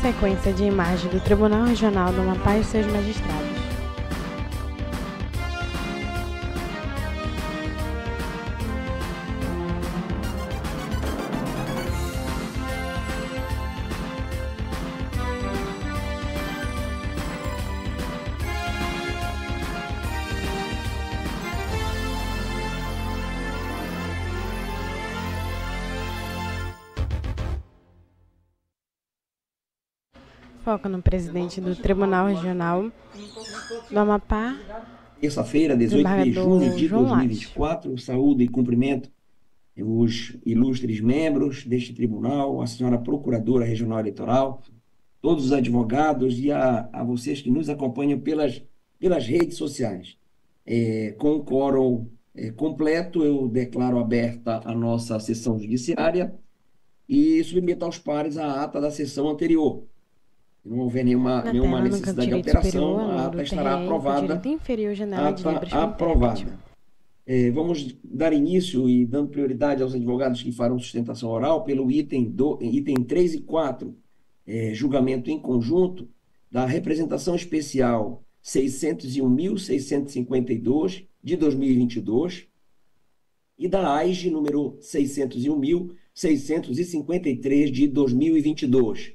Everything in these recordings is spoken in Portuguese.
Sequência de imagem do Tribunal Regional do Amapá e seus magistrados. Foco no presidente do Tribunal Regional do Amapá. Terça-feira, 18 de junho de 2024, saúdo e cumprimento os ilustres membros deste tribunal, a senhora Procuradora Regional Eleitoral, todos os advogados e a vocês que nos acompanham pelas redes sociais. Com o quórum completo, eu declaro aberta a nossa sessão judiciária e submeto aos pares a ata da sessão anterior. Se não houver nenhuma necessidade de alteração, a ata estará aprovada. Vamos dar início e dando prioridade aos advogados que farão sustentação oral pelo item 3 e 4, julgamento em conjunto da representação especial 601.652 de 2022 e da AIGE número 601.653 de 2022.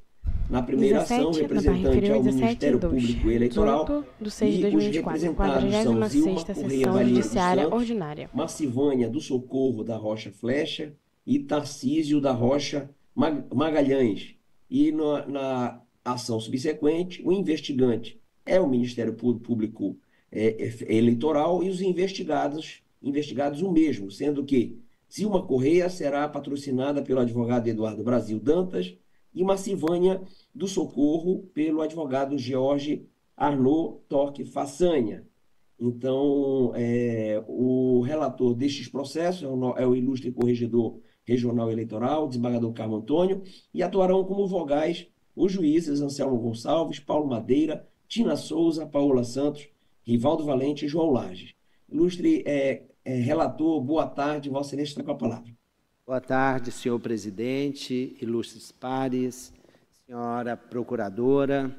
Na primeira ação, representante ao Ministério Público Eleitoral e os representados são Zilma Correia Valheiro dos Santos, Marcivânia do Socorro da Rocha Flecha e Tarcísio da Rocha Magalhães. E na ação subsequente, o investigante é o Ministério Público Eleitoral e os investigados o mesmo, sendo que Zilma Correia será patrocinada pelo advogado Eduardo Brasil Dantas e Marcivânia do Socorro pelo advogado Jorge Arnaud Torque Façanha. Então, o relator destes processos é o ilustre corregedor regional eleitoral, desembargador Carmo Antônio, e atuarão como vogais os juízes Anselmo Gonçalves, Paulo Madeira, Tina Souza, Paola Santos, Rivaldo Valente e João Lages. Ilustre relator, boa tarde, Vossa Excelência está com a palavra. Boa tarde, senhor presidente, ilustres pares, senhora procuradora,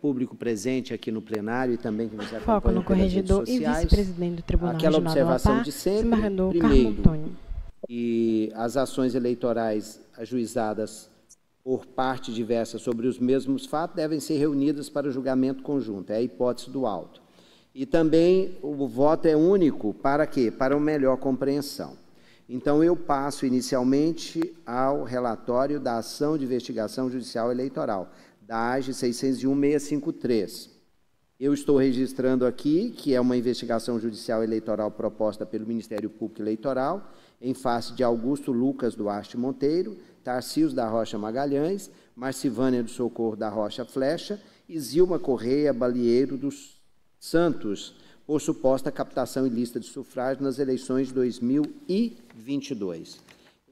público presente aqui no plenário e também que nos acompanha. Foco no corregedor e vice-presidente do Tribunal Regional do Amapá. Aquela observação de sempre, primeiro, e as ações eleitorais ajuizadas por parte diversa sobre os mesmos fatos devem ser reunidas para julgamento conjunto, é a hipótese do auto. E também o voto é único para quê? Para uma melhor compreensão. Então, eu passo inicialmente ao relatório da ação de investigação judicial eleitoral, da AGE 601.653. Eu estou registrando aqui que é uma investigação judicial eleitoral proposta pelo Ministério Público Eleitoral, em face de Augusto Lucas Duarte Monteiro, Tarcísio da Rocha Magalhães, Marcivânia do Socorro da Rocha Flecha e Zilma Correia Valheiro dos Santos, por suposta captação ilícita de sufrágio nas eleições de 2022.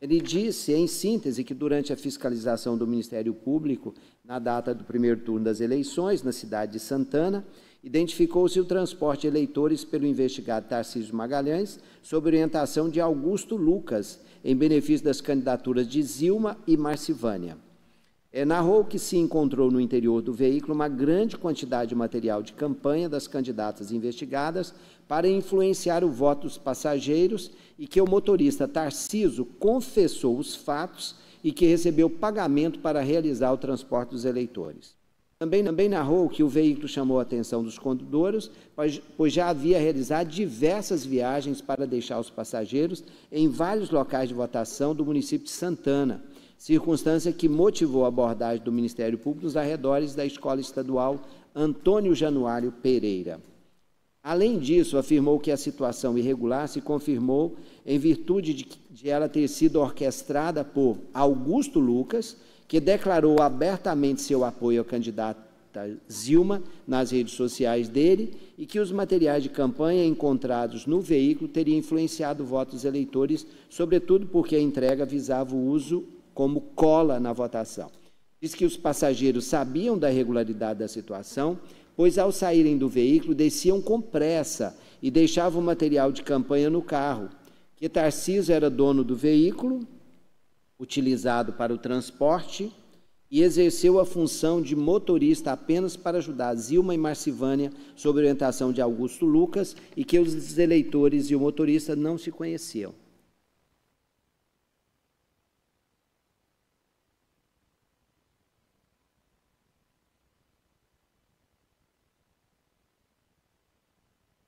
Ele disse, em síntese, que durante a fiscalização do Ministério Público, na data do primeiro turno das eleições, na cidade de Santana, identificou-se o transporte de eleitores pelo investigado Tarcísio Magalhães, sob orientação de Augusto Lucas, em benefício das candidaturas de Zilma e Marcivânia. Narrou que se encontrou no interior do veículo uma grande quantidade de material de campanha das candidatas investigadas para influenciar o voto dos passageiros e que o motorista Tarcísio confessou os fatos e que recebeu pagamento para realizar o transporte dos eleitores. Também narrou que o veículo chamou a atenção dos condutores, pois já havia realizado diversas viagens para deixar os passageiros em vários locais de votação do município de Santana, circunstância que motivou a abordagem do Ministério Público nos arredores da Escola Estadual Antônio Januário Pereira. Além disso, afirmou que a situação irregular se confirmou em virtude de ela ter sido orquestrada por Augusto Lucas, que declarou abertamente seu apoio à candidata Zilma nas redes sociais dele e que os materiais de campanha encontrados no veículo teriam influenciado o voto dos eleitores, sobretudo porque a entrega visava o uso como cola na votação. Diz que os passageiros sabiam da irregularidade da situação, pois ao saírem do veículo desciam com pressa e deixavam o material de campanha no carro, que Tarcísio era dono do veículo, utilizado para o transporte, e exerceu a função de motorista apenas para ajudar Zilma e Marcivânia sob orientação de Augusto Lucas e que os eleitores e o motorista não se conheciam.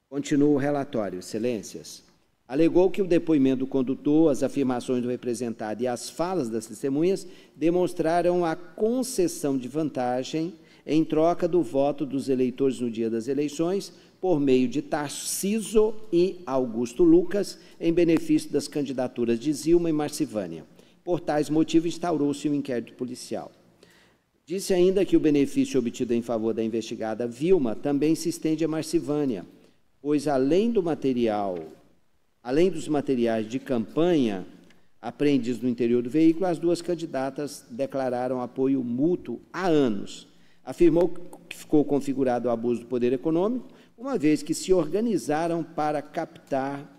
Continua o relatório, excelências. Alegou que o depoimento do condutor, as afirmações do representado e as falas das testemunhas demonstraram a concessão de vantagem em troca do voto dos eleitores no dia das eleições por meio de Tarciso e Augusto Lucas em benefício das candidaturas de Zilma e Marcivânia. Por tais motivos, instaurou-se um inquérito policial. Disse ainda que o benefício obtido em favor da investigada Vilma também se estende a Marcivânia, pois além dos materiais de campanha apreendidos no interior do veículo, as duas candidatas declararam apoio mútuo há anos. Afirmou que ficou configurado o abuso do poder econômico, uma vez que se organizaram para captar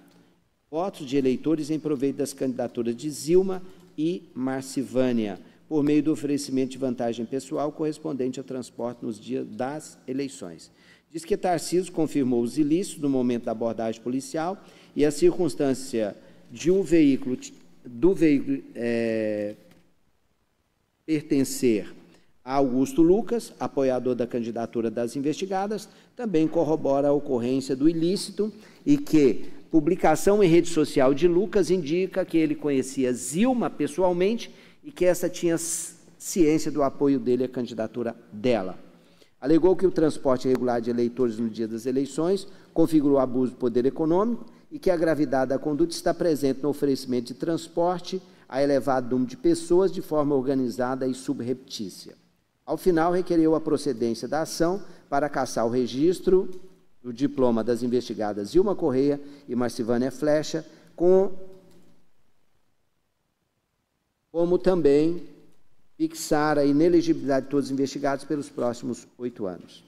votos de eleitores em proveito das candidaturas de Zilma e Marcivânia, por meio do oferecimento de vantagem pessoal correspondente ao transporte nos dias das eleições. Diz que Tarciso confirmou os ilícitos no momento da abordagem policial e a circunstância de do veículo pertencer a Augusto Lucas, apoiador da candidatura das investigadas, também corrobora a ocorrência do ilícito e que publicação em rede social de Lucas indica que ele conhecia Zilma pessoalmente e que essa tinha ciência do apoio dele à candidatura dela. Alegou que o transporte irregular de eleitores no dia das eleições configurou abuso do poder econômico e que a gravidade da conduta está presente no oferecimento de transporte a elevado número de pessoas de forma organizada e subreptícia. Ao final, requereu a procedência da ação para cassar o registro do diploma das investigadas Zilma Correia e Marcivânia Flecha, como também fixar a inelegibilidade de todos os investigados pelos próximos 8 anos.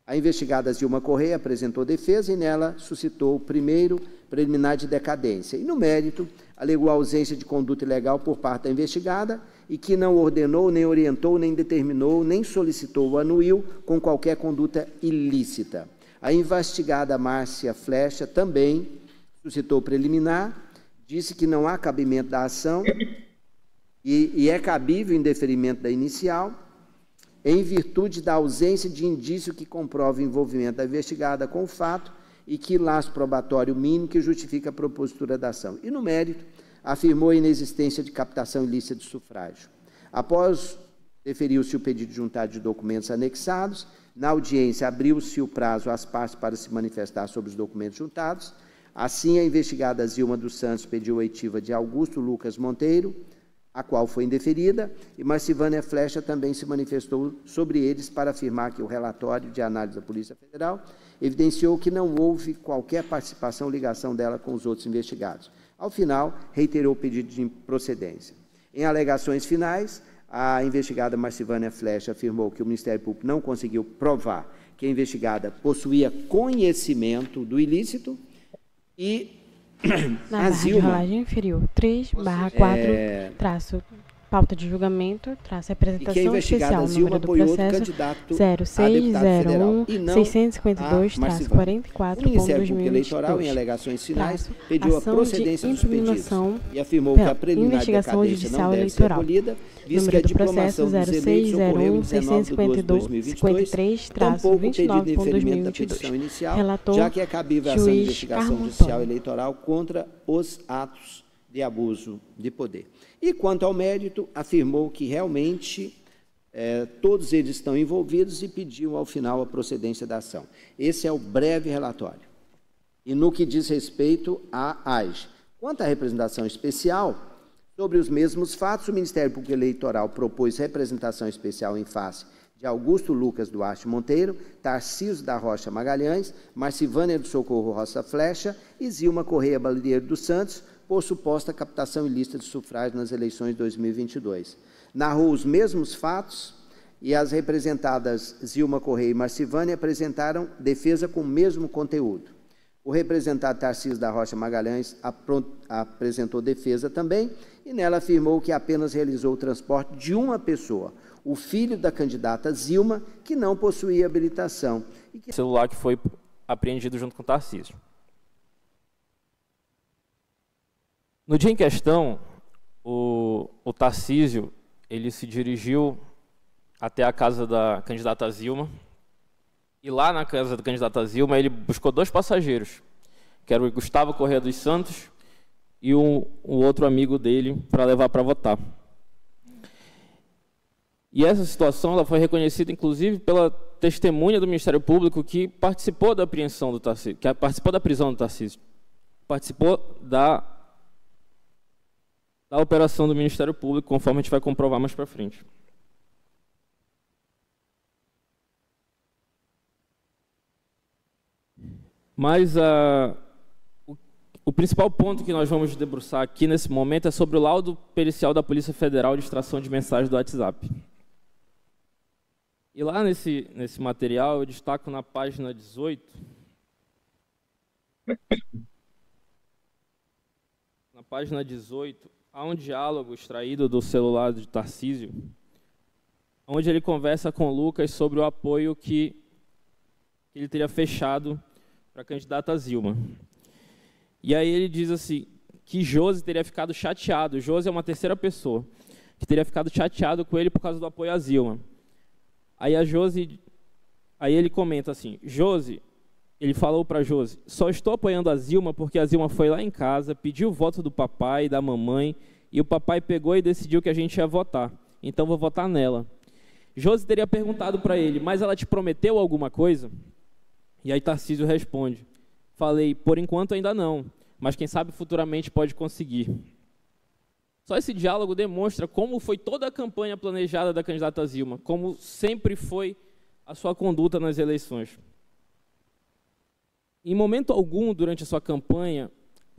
A investigada Zilma Correia apresentou defesa e nela suscitou o primeiro preliminar de decadência. E, no mérito, alegou a ausência de conduta ilegal por parte da investigada e que não ordenou, nem orientou, nem determinou, nem solicitou ou anuiu com qualquer conduta ilícita. A investigada Márcia Flecha também suscitou preliminar, disse que não há cabimento da ação e é cabível o indeferimento da inicial, em virtude da ausência de indício que comprove o envolvimento da investigada com o fato e que laço probatório mínimo que justifica a propositura da ação. E, no mérito, afirmou a inexistência de captação ilícita de sufrágio. Após deferiu-se o pedido de juntade de documentos anexados, na audiência abriu-se o prazo às partes para se manifestar sobre os documentos juntados. Assim, a investigada Zilma dos Santos pediu a oitiva de Augusto Lucas Monteiro, a qual foi indeferida, e Marcivânia Flecha também se manifestou sobre eles para afirmar que o relatório de análise da Polícia Federal evidenciou que não houve qualquer participação ou ligação dela com os outros investigados. Ao final, reiterou o pedido de improcedência. Em alegações finais, a investigada Marcivânia Flecha afirmou que o Ministério Público não conseguiu provar que a investigada possuía conhecimento do ilícito e na barra de rolagem inferior 3/4, traço pauta de julgamento, traço representação especial, número do processo 0601-652-44.2022. O Ministério Público Eleitoral, em alegações finais, pediu a procedência dos pedidos e afirmou que a preliminar de decadência não deve ser abolida, visto que a diplomação dos eleitos ocorreu em 19 de 2 de 2022, tampouco o pedido de inferimento da petição inicial, já que é cabível a ação de investigação judicial eleitoral contra os atos de abuso de poder. E, quanto ao mérito, afirmou que realmente todos eles estão envolvidos e pediu, ao final, a procedência da ação. Esse é o breve relatório. E no que diz respeito à AGE. Quanto à representação especial, sobre os mesmos fatos, o Ministério Público Eleitoral propôs representação especial em face de Augusto Lucas Duarte Monteiro, Tarciso da Rocha Magalhães, Marcivânia do Socorro Roça Flecha e Zilma Correia Balieiro dos Santos, por suposta captação ilícita de sufrágio nas eleições de 2022. Narrou os mesmos fatos e as representadas Zilma Correia e Marcivânia apresentaram defesa com o mesmo conteúdo. O representado Tarciso da Rocha Magalhães apresentou defesa também e nela afirmou que apenas realizou o transporte de uma pessoa, o filho da candidata Zilma, que não possuía habilitação. O celular que foi apreendido junto com o Tarcísio. No dia em questão, o Tarcísio ele se dirigiu até a casa da candidata Zilma, e lá na casa da candidata Zilma ele buscou 2 passageiros, que era o Gustavo Corrêa dos Santos e um outro amigo dele, para levar para votar. E essa situação ela foi reconhecida, inclusive, pela testemunha do Ministério Público que participou da apreensão do Tarcísio, que participou da prisão do Tarcísio, participou da operação do Ministério Público, conforme a gente vai comprovar mais para frente. Mas o principal ponto que nós vamos debruçar aqui nesse momento é sobre o laudo pericial da Polícia Federal de extração de mensagens do WhatsApp. E lá nesse material eu destaco na página 18, há um diálogo extraído do celular de Tarcísio, onde ele conversa com o Lucas sobre o apoio que ele teria fechado para a candidata Zilma. E aí ele diz assim, que Josi teria ficado chateado, Josi é uma terceira pessoa, que teria ficado chateado com ele por causa do apoio a Zilma. Aí ele comenta assim, ele falou para Josi, só estou apoiando a Zilma porque a Zilma foi lá em casa, pediu o voto do papai e da mamãe, e o papai pegou e decidiu que a gente ia votar, então vou votar nela. Josi teria perguntado para ele, mas ela te prometeu alguma coisa? E aí Tarcísio responde, falei, por enquanto ainda não, mas quem sabe futuramente pode conseguir. Só esse diálogo demonstra como foi toda a campanha planejada da candidata Zilma, como sempre foi a sua conduta nas eleições. Em momento algum, durante a sua campanha,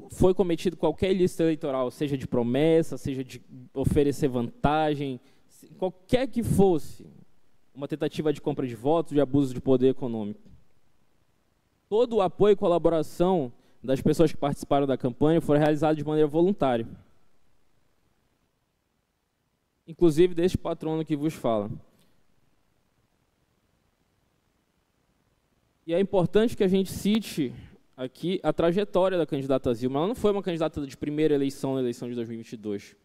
foi cometido qualquer ilícito eleitoral, seja de promessa, seja de oferecer vantagem, qualquer que fosse, uma tentativa de compra de votos, de abuso de poder econômico. Todo o apoio e colaboração das pessoas que participaram da campanha foi realizado de maneira voluntária. Inclusive deste patrono que vos fala. E é importante que a gente cite aqui a trajetória da candidata Zilma. Ela não foi uma candidata de primeira eleição na eleição de 2022.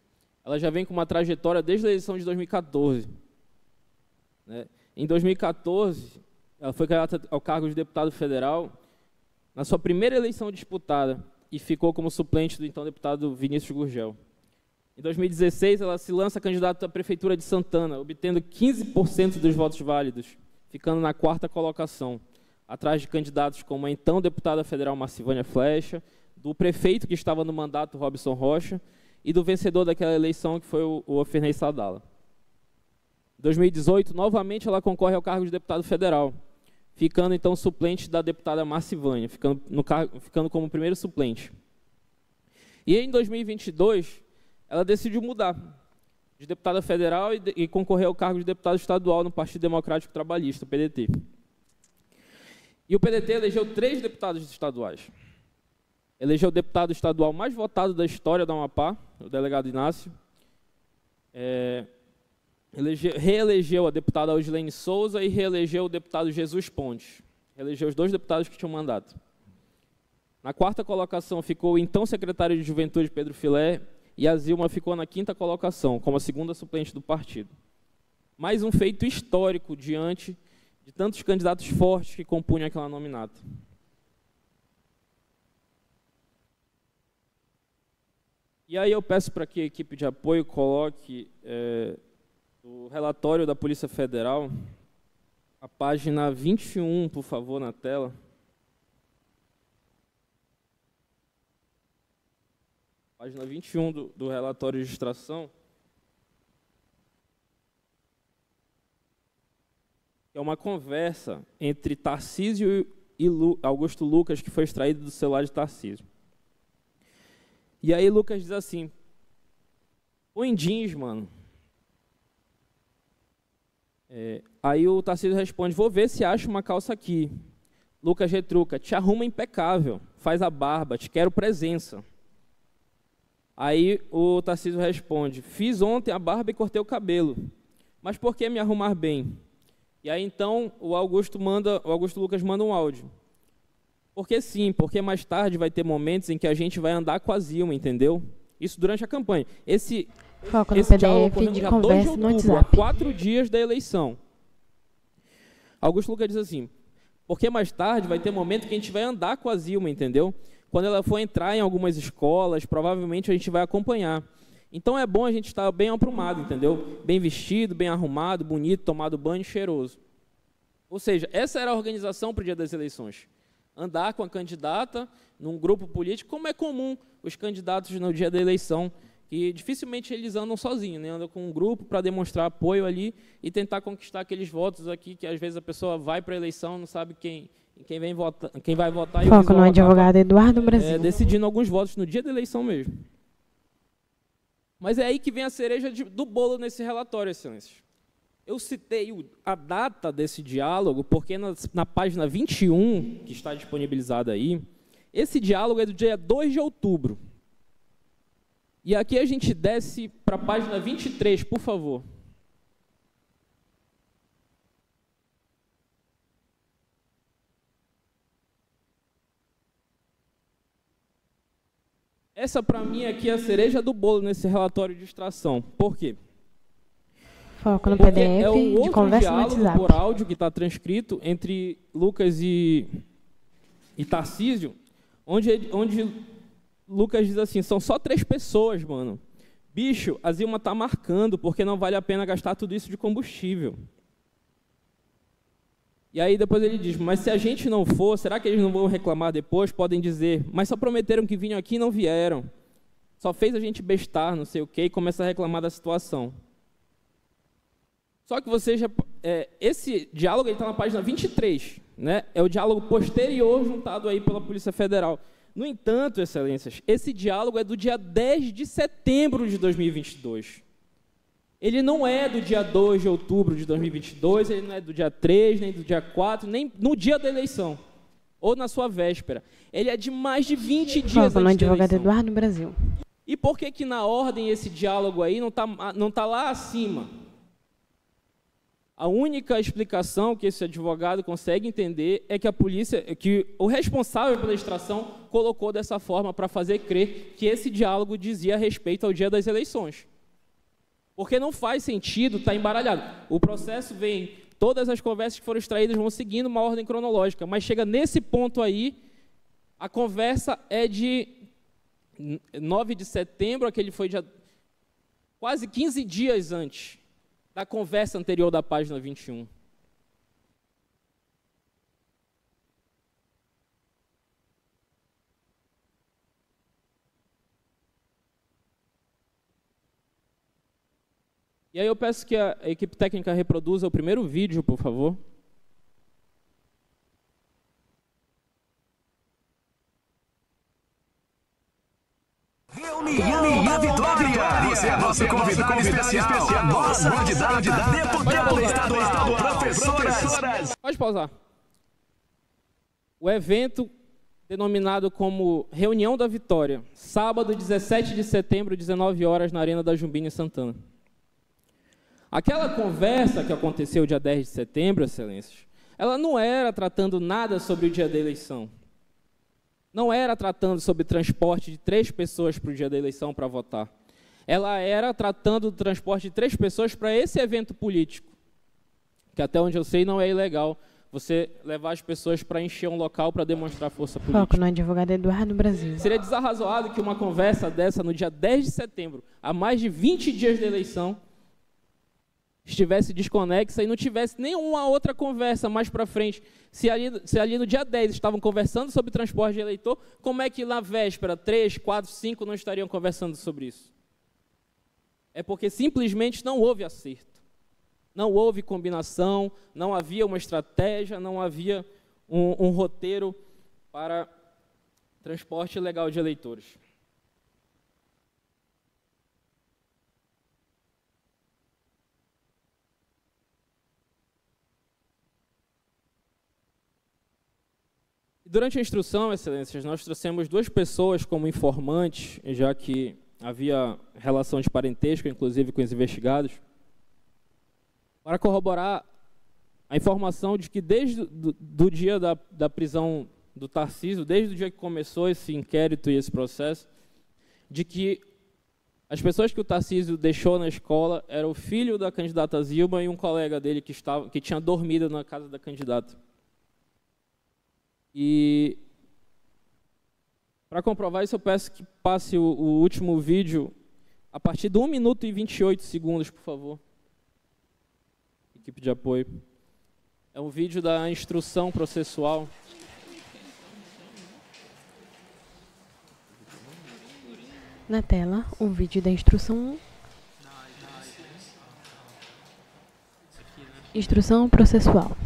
Ela já vem com uma trajetória desde a eleição de 2014. Em 2014, ela foi candidata ao cargo de deputado federal na sua primeira eleição disputada e ficou como suplente do então deputado Vinícius Gurgel. Em 2016, ela se lança candidata à Prefeitura de Santana, obtendo 15% dos votos válidos, ficando na 4ª colocação, atrás de candidatos como a então deputada federal Marcivânia Flecha, do prefeito que estava no mandato, Robson Rocha, e do vencedor daquela eleição, que foi o Ofernei Sadala. Em 2018, novamente ela concorre ao cargo de deputado federal, ficando então suplente da deputada Marcivânia, ficando como primeiro suplente. E em 2022, ela decidiu mudar de deputada federal e concorrer ao cargo de deputado estadual no Partido Democrático Trabalhista, PDT. E o PDT elegeu 3 deputados estaduais. Elegeu o deputado estadual mais votado da história da Amapá, o delegado Inácio. Reelegeu a deputada Aldilene Souza e reelegeu o deputado Jesus Pontes. Reelegeu os 2 deputados que tinham mandato. Na 4ª colocação ficou o então secretário de Juventude, Pedro Filé, e a Zilma ficou na 5ª colocação, como a 2ª suplente do partido. Mais um feito histórico diante de tantos candidatos fortes que compunham aquela nominata. E aí eu peço para que a equipe de apoio coloque o relatório da Polícia Federal, a página 21, por favor, na tela. Página 21 do relatório de extração. É uma conversa entre Tarcísio e Augusto Lucas, que foi extraído do celular de Tarcísio. E aí Lucas diz assim, põe jeans, mano. Aí o Tarcísio responde, vou ver se acha uma calça aqui. Lucas retruca, te arruma impecável, faz a barba, te quero presença. Aí o Tarcísio responde, fiz ontem a barba e cortei o cabelo. Mas por que me arrumar bem? E aí, então, o Augusto Lucas manda um áudio. Porque sim, porque mais tarde vai ter momentos em que a gente vai andar com a Zilma, entendeu? Isso durante a campanha. Esse diálogo ocorreu dia 2 de outubro, a 4 dias da eleição. Augusto Lucas diz assim, porque mais tarde vai ter momento que a gente vai andar com a Zilma, entendeu? Quando ela for entrar em algumas escolas, provavelmente a gente vai acompanhar. Então é bom a gente estar bem aprumado, entendeu? Bem vestido, bem arrumado, bonito, tomado banho, cheiroso. Ou seja, essa era a organização para o dia das eleições. Andar com a candidata num grupo político, como é comum os candidatos no dia da eleição, que dificilmente eles andam sozinhos, né? Andam com um grupo para demonstrar apoio ali e tentar conquistar aqueles votos aqui, que às vezes a pessoa vai para a eleição, não sabe quem vai votar. Foco no advogado Eduardo Brasil. Decidindo alguns votos no dia da eleição mesmo. Mas é aí que vem a cereja do bolo nesse relatório, excelências. Eu citei a data desse diálogo porque na página 21, que está disponibilizada aí, esse diálogo é do dia 2 de outubro. E aqui a gente desce para a página 23, por favor. Essa, para mim, aqui é a cereja do bolo nesse relatório de extração. Por quê? Foco no PDF, é um outro de conversa diálogo no WhatsApp. por áudio que está transcrito entre Lucas e Tarcísio, onde Lucas diz assim, são só 3 pessoas, mano. Bicho, a Zilma está marcando, porque não vale a pena gastar tudo isso de combustível. E aí depois ele diz, mas se a gente não for, será que eles não vão reclamar depois? Podem dizer, mas só prometeram que vinham aqui e não vieram. Só fez a gente bestar, não sei o quê, e começa a reclamar da situação. Só que você já... esse diálogo está na página 23, né? É o diálogo posterior juntado aí pela Polícia Federal. No entanto, excelências, esse diálogo é do dia 10 de setembro de 2022. Ele não é do dia 2 de outubro de 2022, ele não é do dia 3, nem do dia 4, nem no dia da eleição, ou na sua véspera. Ele é de mais de 20 dias antes da eleição. Advogado Eduardo Brasil. E por que na ordem esse diálogo aí não tá lá acima? A única explicação que esse advogado consegue entender é que a polícia, que o responsável pela extração colocou dessa forma para fazer crer que esse diálogo dizia respeito ao dia das eleições. Porque não faz sentido estar embaralhado. O processo vem, todas as conversas que foram extraídas vão seguindo uma ordem cronológica, mas chega nesse ponto aí, a conversa é de 9 de setembro, aquele foi quase 15 dias antes da conversa anterior da página 21. E aí eu peço que a equipe técnica reproduza o primeiro vídeo, por favor. Reunião da Vitória. Você é nosso convidado especial. Nossa candidata deputada estadual, professoras. Pode pausar. O evento denominado como Reunião da Vitória, sábado 17 de setembro, 19 horas, na Arena da Jumbinha, em Santana. Aquela conversa que aconteceu dia 10 de setembro, excelências, ela não era tratando nada sobre o dia da eleição. Não era tratando sobre transporte de 3 pessoas para o dia da eleição para votar. Ela era tratando do transporte de 3 pessoas para esse evento político, que até onde eu sei não é ilegal você levar as pessoas para encher um local para demonstrar força política. Foco no advogado Eduardo Brasil. Seria desarrazoado que uma conversa dessa no dia 10 de setembro, a mais de 20 dias da eleição, estivesse desconexa e não tivesse nenhuma outra conversa mais para frente. Se ali no dia 10 estavam conversando sobre transporte de eleitor, como é que na véspera 3, 4, 5 não estariam conversando sobre isso? É porque simplesmente não houve acerto. Não houve combinação, não havia uma estratégia, não havia um roteiro para transporte legal de eleitores. Durante a instrução, excelências, nós trouxemos 2 pessoas como informantes, já que havia relação de parentesco, inclusive com os investigados. para corroborar a informação de que desde do dia da prisão do Tarcísio, desde o dia que começou esse inquérito e esse processo, de que as pessoas que o Tarcísio deixou na escola eram o filho da candidata Zilma e um colega dele que tinha dormido na casa da candidata. E, para comprovar isso, eu peço que passe o último vídeo a partir de 1 minuto e 28 segundos, por favor. Equipe de apoio. É um vídeo da instrução processual. Na tela, o vídeo da instrução. Instrução processual.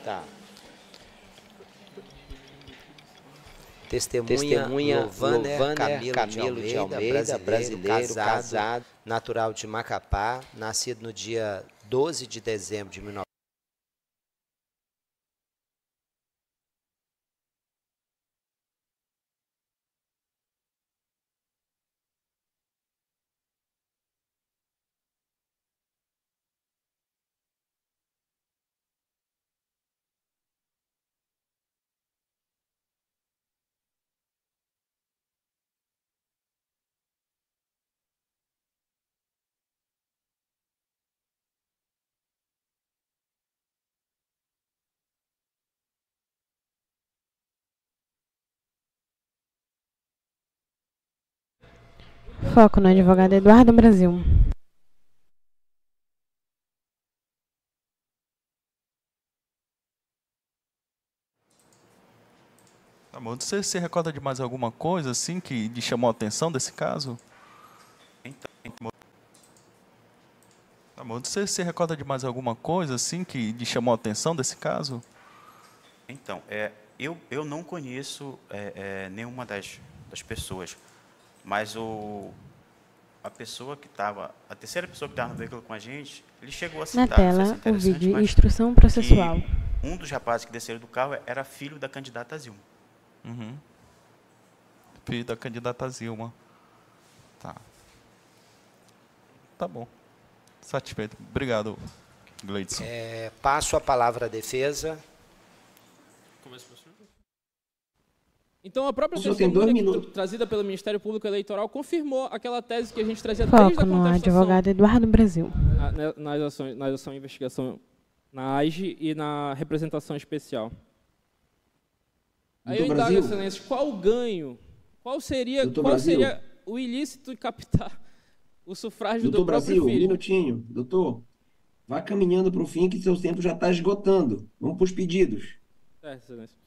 Tá. Testemunha Lovaner Camilo de Almeida, brasileiro, casado, natural de Macapá, nascido no dia 12 de dezembro de 1900. Foco no advogado Eduardo Brasil. Tá bom. Você se recorda de mais alguma coisa assim que lhe chamou a atenção desse caso? Tá bom. Você se recorda de mais alguma coisa assim que lhe chamou a atenção desse caso? Então, eu não conheço nenhuma das pessoas, mas a pessoa que estava, a terceira pessoa que estava no veículo com a gente, ele chegou a citar, na tela, o vídeo instrução processual. Um dos rapazes que desceram do carro era filho da candidata Zilma. Uhum. Filho da candidata Zilma. Tá bom. Satisfeito. Obrigado, Gleidson. Passo a palavra à defesa. Então, a própria testemunha trazida pelo Ministério Público Eleitoral confirmou aquela tese que a gente trazia desde a contestação. Foco no advogado Eduardo Brasil. Nas ações de investigação na AIGE e na representação especial. Aí eu indago, Excelência, qual o ganho? Qual seria o ilícito em captar o sufrágio do próprio filho? Um minutinho. Doutor, vá caminhando para o fim que seu tempo já está esgotando. Vamos para os pedidos. Excelência.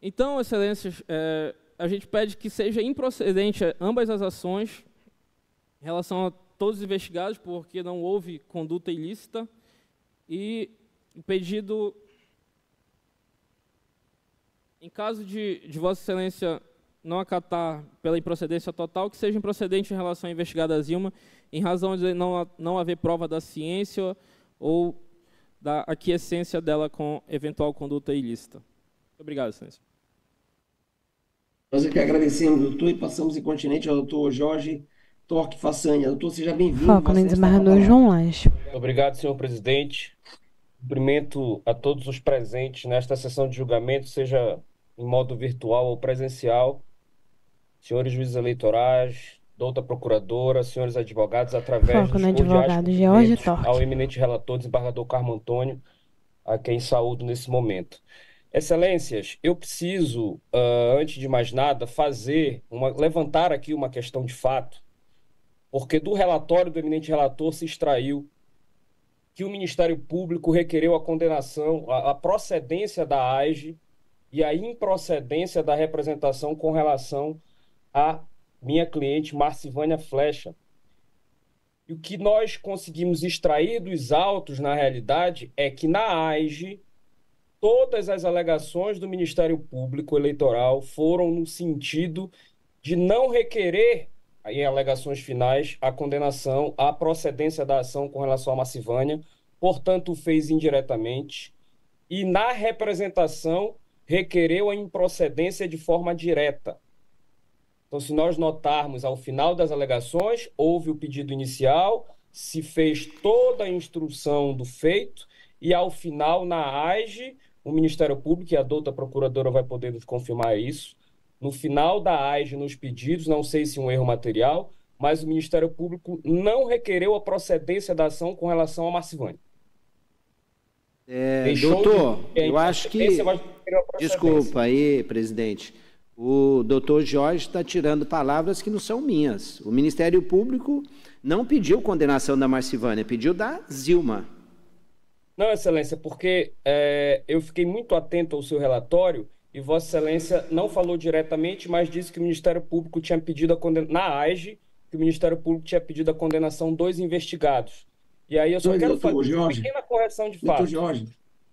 Então, Excelências, a gente pede que seja improcedente ambas as ações em relação a todos os investigados, porque não houve conduta ilícita, e o pedido, em caso de Vossa Excelência não acatar pela improcedência total, que seja improcedente em relação à investigada Zilma, em razão de não haver prova da ciência ou da aquiescência dela com eventual conduta ilícita. Muito obrigado, Excelência. Nós é que agradecemos, doutor, e passamos em continente ao doutor Jorge Torque Façanha. Doutor, seja bem-vindo. Foco no desembargador João Lange. Obrigado, senhor presidente. Cumprimento a todos os presentes nesta sessão de julgamento, seja em modo virtual ou presencial. Senhores juízes eleitorais, doutora procuradora, senhores advogados, através dos cordiais ao eminente relator, desembargador Carmo Antônio, a quem saúdo nesse momento. Excelências, eu preciso, antes de mais nada, levantar aqui uma questão de fato, porque do relatório do eminente relator se extraiu que o Ministério Público requereu a condenação, a procedência da AIGE e a improcedência da representação com relação à minha cliente Marcivânia Flecha. E o que nós conseguimos extrair dos autos, na realidade, é que na AIGE todas as alegações do Ministério Público Eleitoral foram no sentido de não requerer em alegações finais, a condenação à procedência da ação com relação à Marcivânia, portanto, fez indiretamente, e na representação requereu a improcedência de forma direta. Então, se nós notarmos, ao final das alegações, houve o pedido inicial, se fez toda a instrução do feito, e ao final, na AIGE, o Ministério Público, e a douta procuradora vai poder nos confirmar isso, no final da AIGE, nos pedidos, não sei se um erro material, mas o Ministério Público não requereu a procedência da ação com relação a Marcivânia. Doutor, eu acho que... Desculpa aí, presidente. O doutor Jorge está tirando palavras que não são minhas. O Ministério Público não pediu condenação da Marcivânia, pediu da Zilma. Não, Excelência, porque eu fiquei muito atento ao seu relatório e Vossa Excelência não falou diretamente, mas disse que o Ministério Público tinha pedido a condenação, na AIGE, que o Ministério Público tinha pedido a condenação dos investigados. E aí eu só quero fazer uma pequena correção de fato. Doutor Jorge,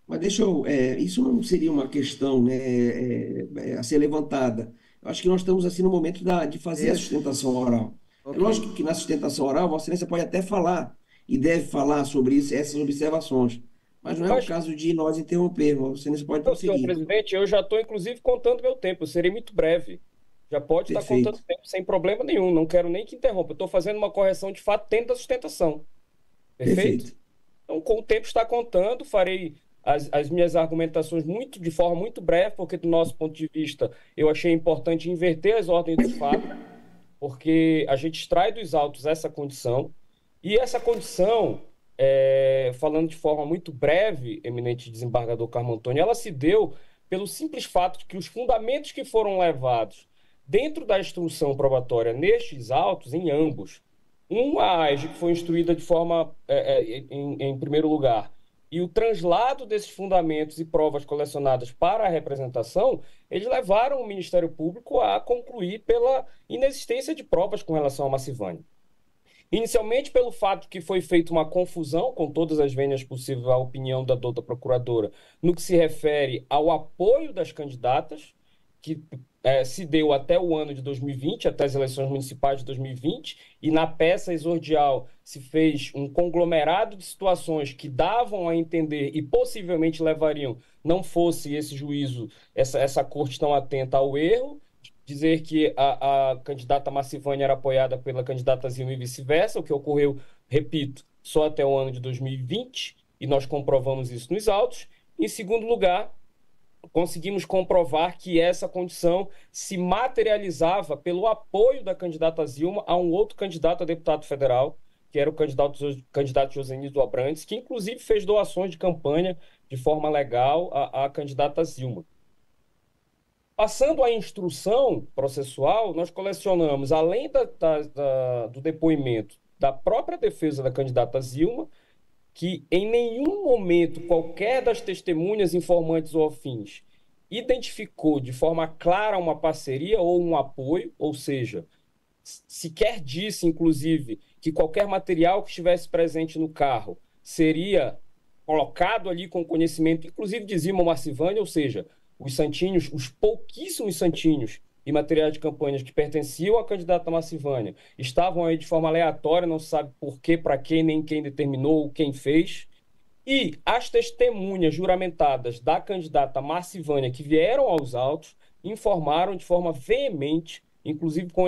mas deixa eu... isso não seria uma questão, né, a ser levantada. Eu acho que nós estamos assim no momento de fazer a sustentação oral. Okay. É lógico que na sustentação oral, Vossa Excelência pode até falar, e deve falar sobre isso, essas observações. Mas não é o caso de nós interrompermos. Vossa Excelência pode prosseguir. Senhor presidente, eu já estou, inclusive, contando meu tempo. Eu serei muito breve. Já pode estar contando tempo sem problema nenhum. Não quero nem que interrompa. Eu estou fazendo uma correção de fato dentro da sustentação. Perfeito? Então, com o tempo está contando, farei as minhas argumentações de forma muito breve, porque do nosso ponto de vista eu achei importante inverter as ordens do fato, porque a gente extrai dos autos essa condição, e essa condição, falando de forma muito breve, eminente desembargador Carmo Antônio, ela se deu pelo simples fato de que os fundamentos que foram levados dentro da instrução probatória nestes autos, em ambos, a AIGE que foi instruída de forma, em primeiro lugar, e o translado desses fundamentos e provas colecionadas para a representação, eles levaram o Ministério Público a concluir pela inexistência de provas com relação a Marcivânia. Inicialmente pelo fato que foi feita uma confusão, com todas as vênias possíveis à opinião da douta procuradora, no que se refere ao apoio das candidatas, que se deu até o ano de 2020, até as eleições municipais de 2020, e na peça exordial se fez um conglomerado de situações que davam a entender e possivelmente levariam, não fosse esse juízo, essa corte tão atenta ao erro, dizer que a candidata Marcivânia era apoiada pela candidata Zilma e vice-versa, o que ocorreu, repito, só até o ano de 2020, e nós comprovamos isso nos autos. Em segundo lugar, conseguimos comprovar que essa condição se materializava pelo apoio da candidata Zilma a um outro candidato a deputado federal, que era o candidato Josenildo Abrantes, que inclusive fez doações de campanha de forma legal à candidata Zilma. Passando à instrução processual, nós colecionamos, além do depoimento da própria defesa da candidata Zilma, que em nenhum momento qualquer das testemunhas, informantes ou afins identificou de forma clara uma parceria ou um apoio, ou seja, sequer disse, inclusive, que qualquer material que estivesse presente no carro seria colocado ali com conhecimento, inclusive de Zilma Marcivânia, ou seja, os santinhos, os pouquíssimos santinhos e materiais de campanhas que pertenciam à candidata Marcivânia estavam aí de forma aleatória, não se sabe por quê, para quem, nem quem determinou, quem fez. E as testemunhas juramentadas da candidata Marcivânia que vieram aos autos informaram de forma veemente, inclusive com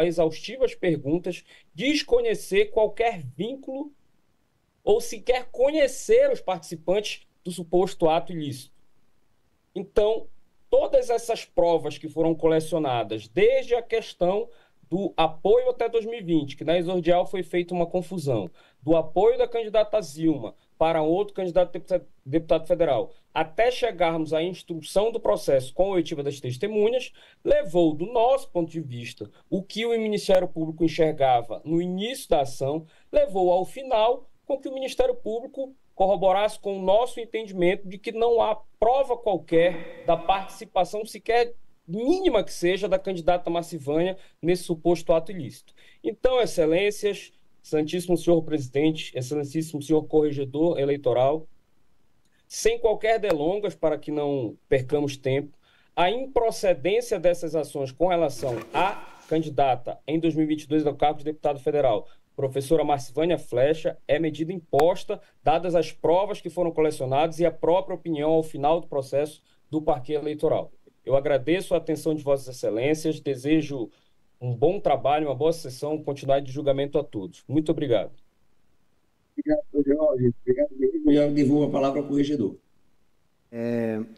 exaustivas perguntas, desconhecer qualquer vínculo ou sequer conhecer os participantes do suposto ato ilícito. Então, todas essas provas que foram colecionadas, desde a questão do apoio até 2020, que na exordial foi feita uma confusão, do apoio da candidata Zilma para outro candidato a deputado federal, até chegarmos à instrução do processo com a oitiva das testemunhas, levou, do nosso ponto de vista, o que o Ministério Público enxergava no início da ação, levou ao final com que o Ministério Público corroborasse com o nosso entendimento de que não há prova qualquer da participação, sequer mínima que seja, da candidata Marcivânia nesse suposto ato ilícito. Então, excelências, Santíssimo Senhor Presidente, Excelentíssimo Senhor Corregedor Eleitoral, sem qualquer delongas para que não percamos tempo, a improcedência dessas ações com relação à candidata em 2022 ao cargo de deputado federal, professora Marcivânia Flecha, é medida imposta, dadas as provas que foram colecionadas e a própria opinião ao final do processo do parquê eleitoral. Eu agradeço a atenção de Vossas Excelências, desejo um bom trabalho, uma boa sessão, continuidade de julgamento a todos. Muito obrigado. Obrigado, Jorge. Obrigado mesmo. Já devolvo a palavra ao corregedor.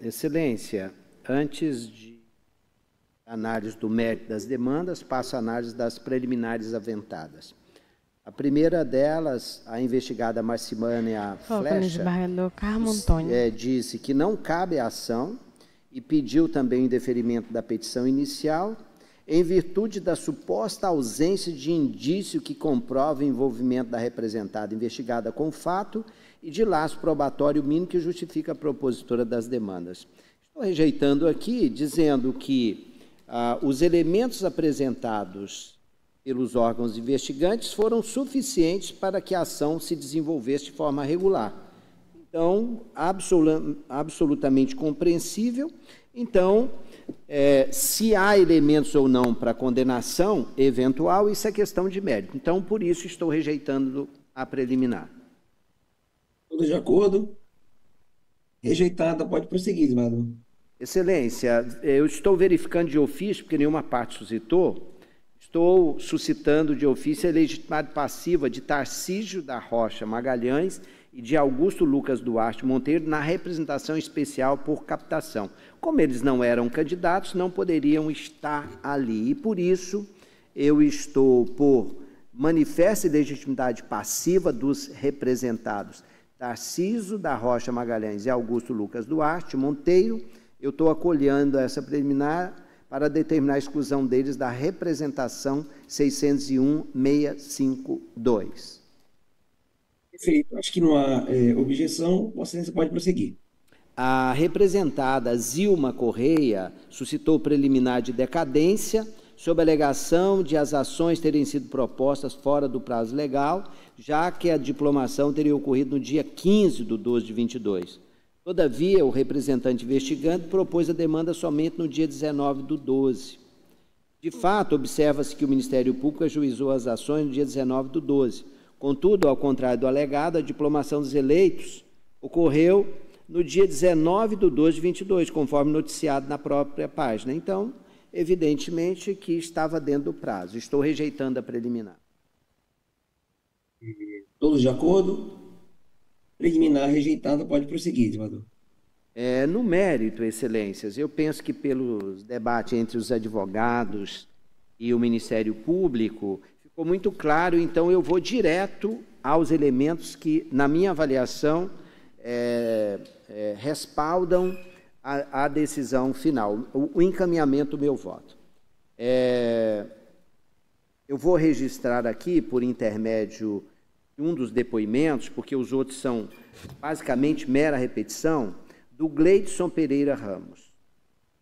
Excelência, antes de análise do mérito das demandas, passo a análise das preliminares aventadas. A primeira delas, a investigada Marcivânia Flecha, disse que não cabe a ação e pediu também o indeferimento da petição inicial, em virtude da suposta ausência de indício que comprova o envolvimento da representada investigada com o fato e de laço probatório mínimo que justifica a propositora das demandas. Estou rejeitando aqui, dizendo que os elementos apresentados pelos órgãos investigantes foram suficientes para que a ação se desenvolvesse de forma regular. Então, absolutamente compreensível. Então, se há elementos ou não para condenação eventual, isso é questão de mérito. Então, por isso, estou rejeitando a preliminar. Todos de acordo? Rejeitada, pode prosseguir, senador. Excelência, eu estou verificando de ofício, porque nenhuma parte suscitou, estou suscitando de ofício a legitimidade passiva de Tarcísio da Rocha Magalhães e de Augusto Lucas Duarte Monteiro na representação especial por captação. Como eles não eram candidatos, não poderiam estar ali. E, por isso, eu estou por manifesta e legitimidade passiva dos representados Tarcísio da Rocha Magalhães e Augusto Lucas Duarte Monteiro. Eu estou acolhendo essa preliminar para determinar a exclusão deles da representação 601.652. Perfeito. Acho que não há objeção. Vossa Excelência pode prosseguir. A representada Zilma Correia suscitou preliminar de decadência sob a alegação de as ações terem sido propostas fora do prazo legal, já que a diplomação teria ocorrido no dia 15 de 12 de 22. Todavia, o representante investigante propôs a demanda somente no dia 19 de 12. De fato, observa-se que o Ministério Público ajuizou as ações no dia 19 de 12. Contudo, ao contrário do alegado, a diplomação dos eleitos ocorreu no dia 19 de 12 de 22, conforme noticiado na própria página. Então, evidentemente que estava dentro do prazo. Estou rejeitando a preliminar. Todos de acordo? Preliminar rejeitada, pode prosseguir, senador. No mérito, Excelências, eu penso que pelos debates entre os advogados e o Ministério Público, ficou muito claro, então eu vou direto aos elementos que, na minha avaliação, respaldam a decisão final, o encaminhamento do meu voto. Eu vou registrar aqui, por intermédio de um dos depoimentos, porque os outros são basicamente mera repetição, do Gleidson Pereira Ramos.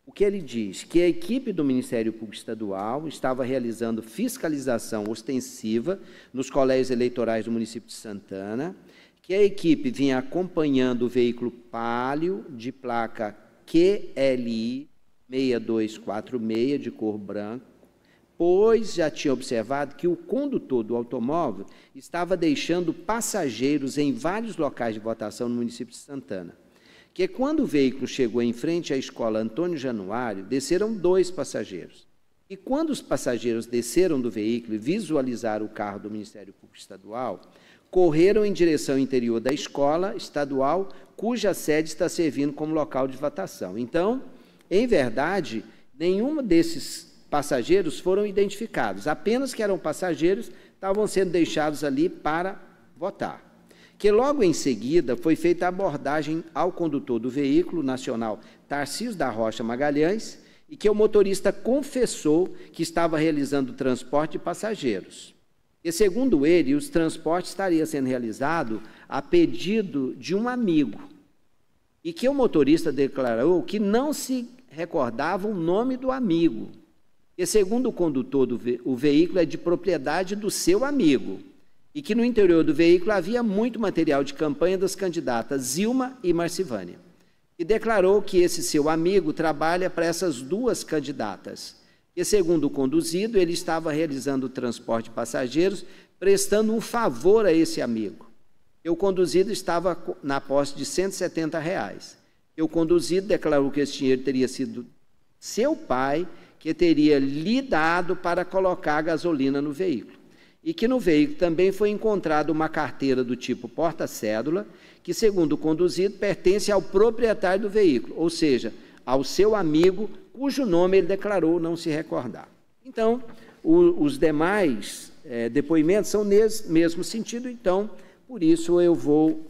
O que ele diz? Que a equipe do Ministério Público Estadual estava realizando fiscalização ostensiva nos colégios eleitorais do município de Santana, que a equipe vinha acompanhando o veículo Palio de placa QLI 6246, de cor branco, pois já tinha observado que o condutor do automóvel estava deixando passageiros em vários locais de votação no município de Santana. Que quando o veículo chegou em frente à escola Antônio Januário, desceram 2 passageiros. E quando os passageiros desceram do veículo e visualizaram o carro do Ministério Público Estadual, correram em direção ao interior da escola estadual, cuja sede está servindo como local de votação. Então, em verdade, nenhum desses passageiros foram identificados, apenas que eram passageiros, estavam sendo deixados ali para votar. Que logo em seguida foi feita a abordagem ao condutor do veículo nacional Tarcísio da Rocha Magalhães e que o motorista confessou que estava realizando o transporte de passageiros. E, segundo ele, os transportes estariam sendo realizados a pedido de um amigo e que o motorista declarou que não se recordava o nome do amigo. E, segundo o condutor, o veículo é de propriedade do seu amigo e que no interior do veículo havia muito material de campanha das candidatas Zilma e Marcivânia. E declarou que esse seu amigo trabalha para essas 2 candidatas que, segundo o conduzido, ele estava realizando o transporte de passageiros, prestando um favor a esse amigo. E o conduzido estava na posse de R$170. E o conduzido declarou que esse dinheiro teria sido seu pai, que teria lhe dado para colocar gasolina no veículo. E que no veículo também foi encontrada uma carteira do tipo porta-cédula, que, segundo o conduzido, pertence ao proprietário do veículo, ou seja, ao seu amigo, cujo nome ele declarou não se recordar. Então, os demais depoimentos são nesse mesmo sentido, então, por isso eu vou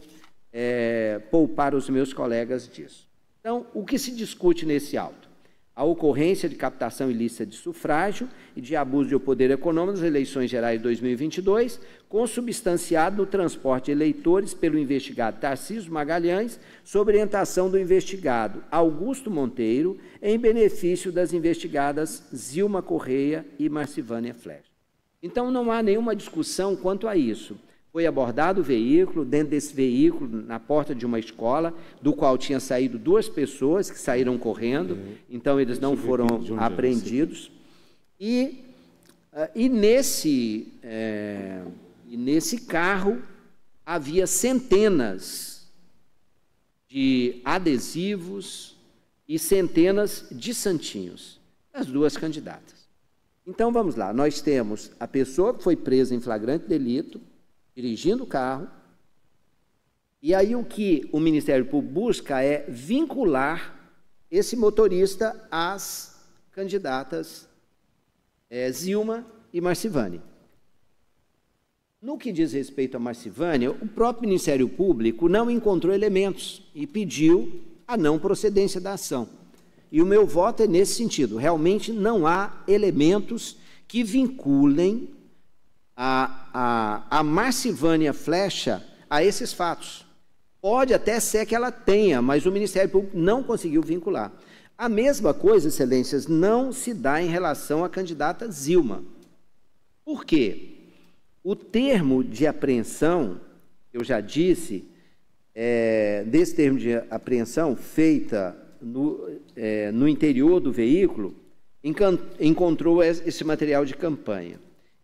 poupar os meus colegas disso. Então, o que se discute nesse auto? A ocorrência de captação ilícita de sufrágio e de abuso de poder econômico nas eleições gerais de 2022, consubstanciado no transporte de eleitores pelo investigado Tarcísio Magalhães, sob orientação do investigado Augusto Monteiro, em benefício das investigadas Zilma Correia e Marcivânia Flecha. Então, não há nenhuma discussão quanto a isso. Foi abordado o veículo, dentro desse veículo, na porta de uma escola, do qual tinha saído 2 pessoas que saíram correndo, então eles não foram apreendidos. E nesse carro havia centenas de adesivos e centenas de santinhos, as 2 candidatas. Então, vamos lá, nós temos a pessoa que foi presa em flagrante delito, dirigindo o carro, e aí o que o Ministério Público busca é vincular esse motorista às candidatas Zilma e Marcivânia. No que diz respeito a Marcivânia, o próprio Ministério Público não encontrou elementos e pediu a não procedência da ação. E o meu voto é nesse sentido, realmente não há elementos que vinculem a Marcivânia Flecha a esses fatos. Pode até ser que ela tenha, mas o Ministério Público não conseguiu vincular. A mesma coisa, excelências, não se dá em relação à candidata Zilma. Por quê? O termo de apreensão, eu já disse, desse termo de apreensão feita no interior do veículo, encontrou esse material de campanha.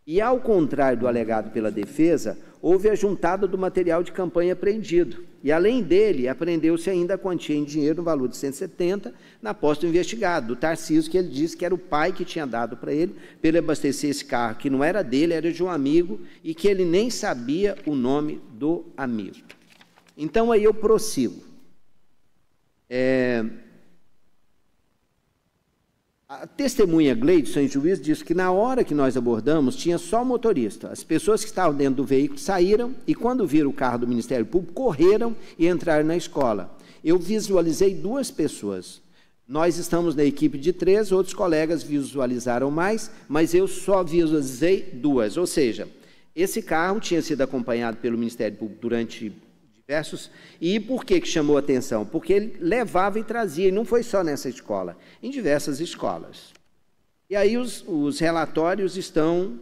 E, ao contrário do alegado pela defesa, houve a juntada do material de campanha apreendido. E, além dele, apreendeu-se ainda a quantia em dinheiro no valor de 170 na posse do investigado, do Tarcísio, que ele disse que era o pai que tinha dado para ele abastecer esse carro, que não era dele, era de um amigo, e que ele nem sabia o nome do amigo. Então, aí eu prossigo. A testemunha Gleidson, em juízo, diz que na hora que nós abordamos, tinha só o motorista. As pessoas que estavam dentro do veículo saíram e, quando viram o carro do Ministério Público, correram e entraram na escola. Eu visualizei 2 pessoas. Nós estamos na equipe de 3, outros colegas visualizaram mais, mas eu só visualizei 2. Ou seja, esse carro tinha sido acompanhado pelo Ministério Público durante diversos... E por que chamou a atenção? Porque ele levava e trazia, e não foi só nessa escola, em diversas escolas. E aí os relatórios estão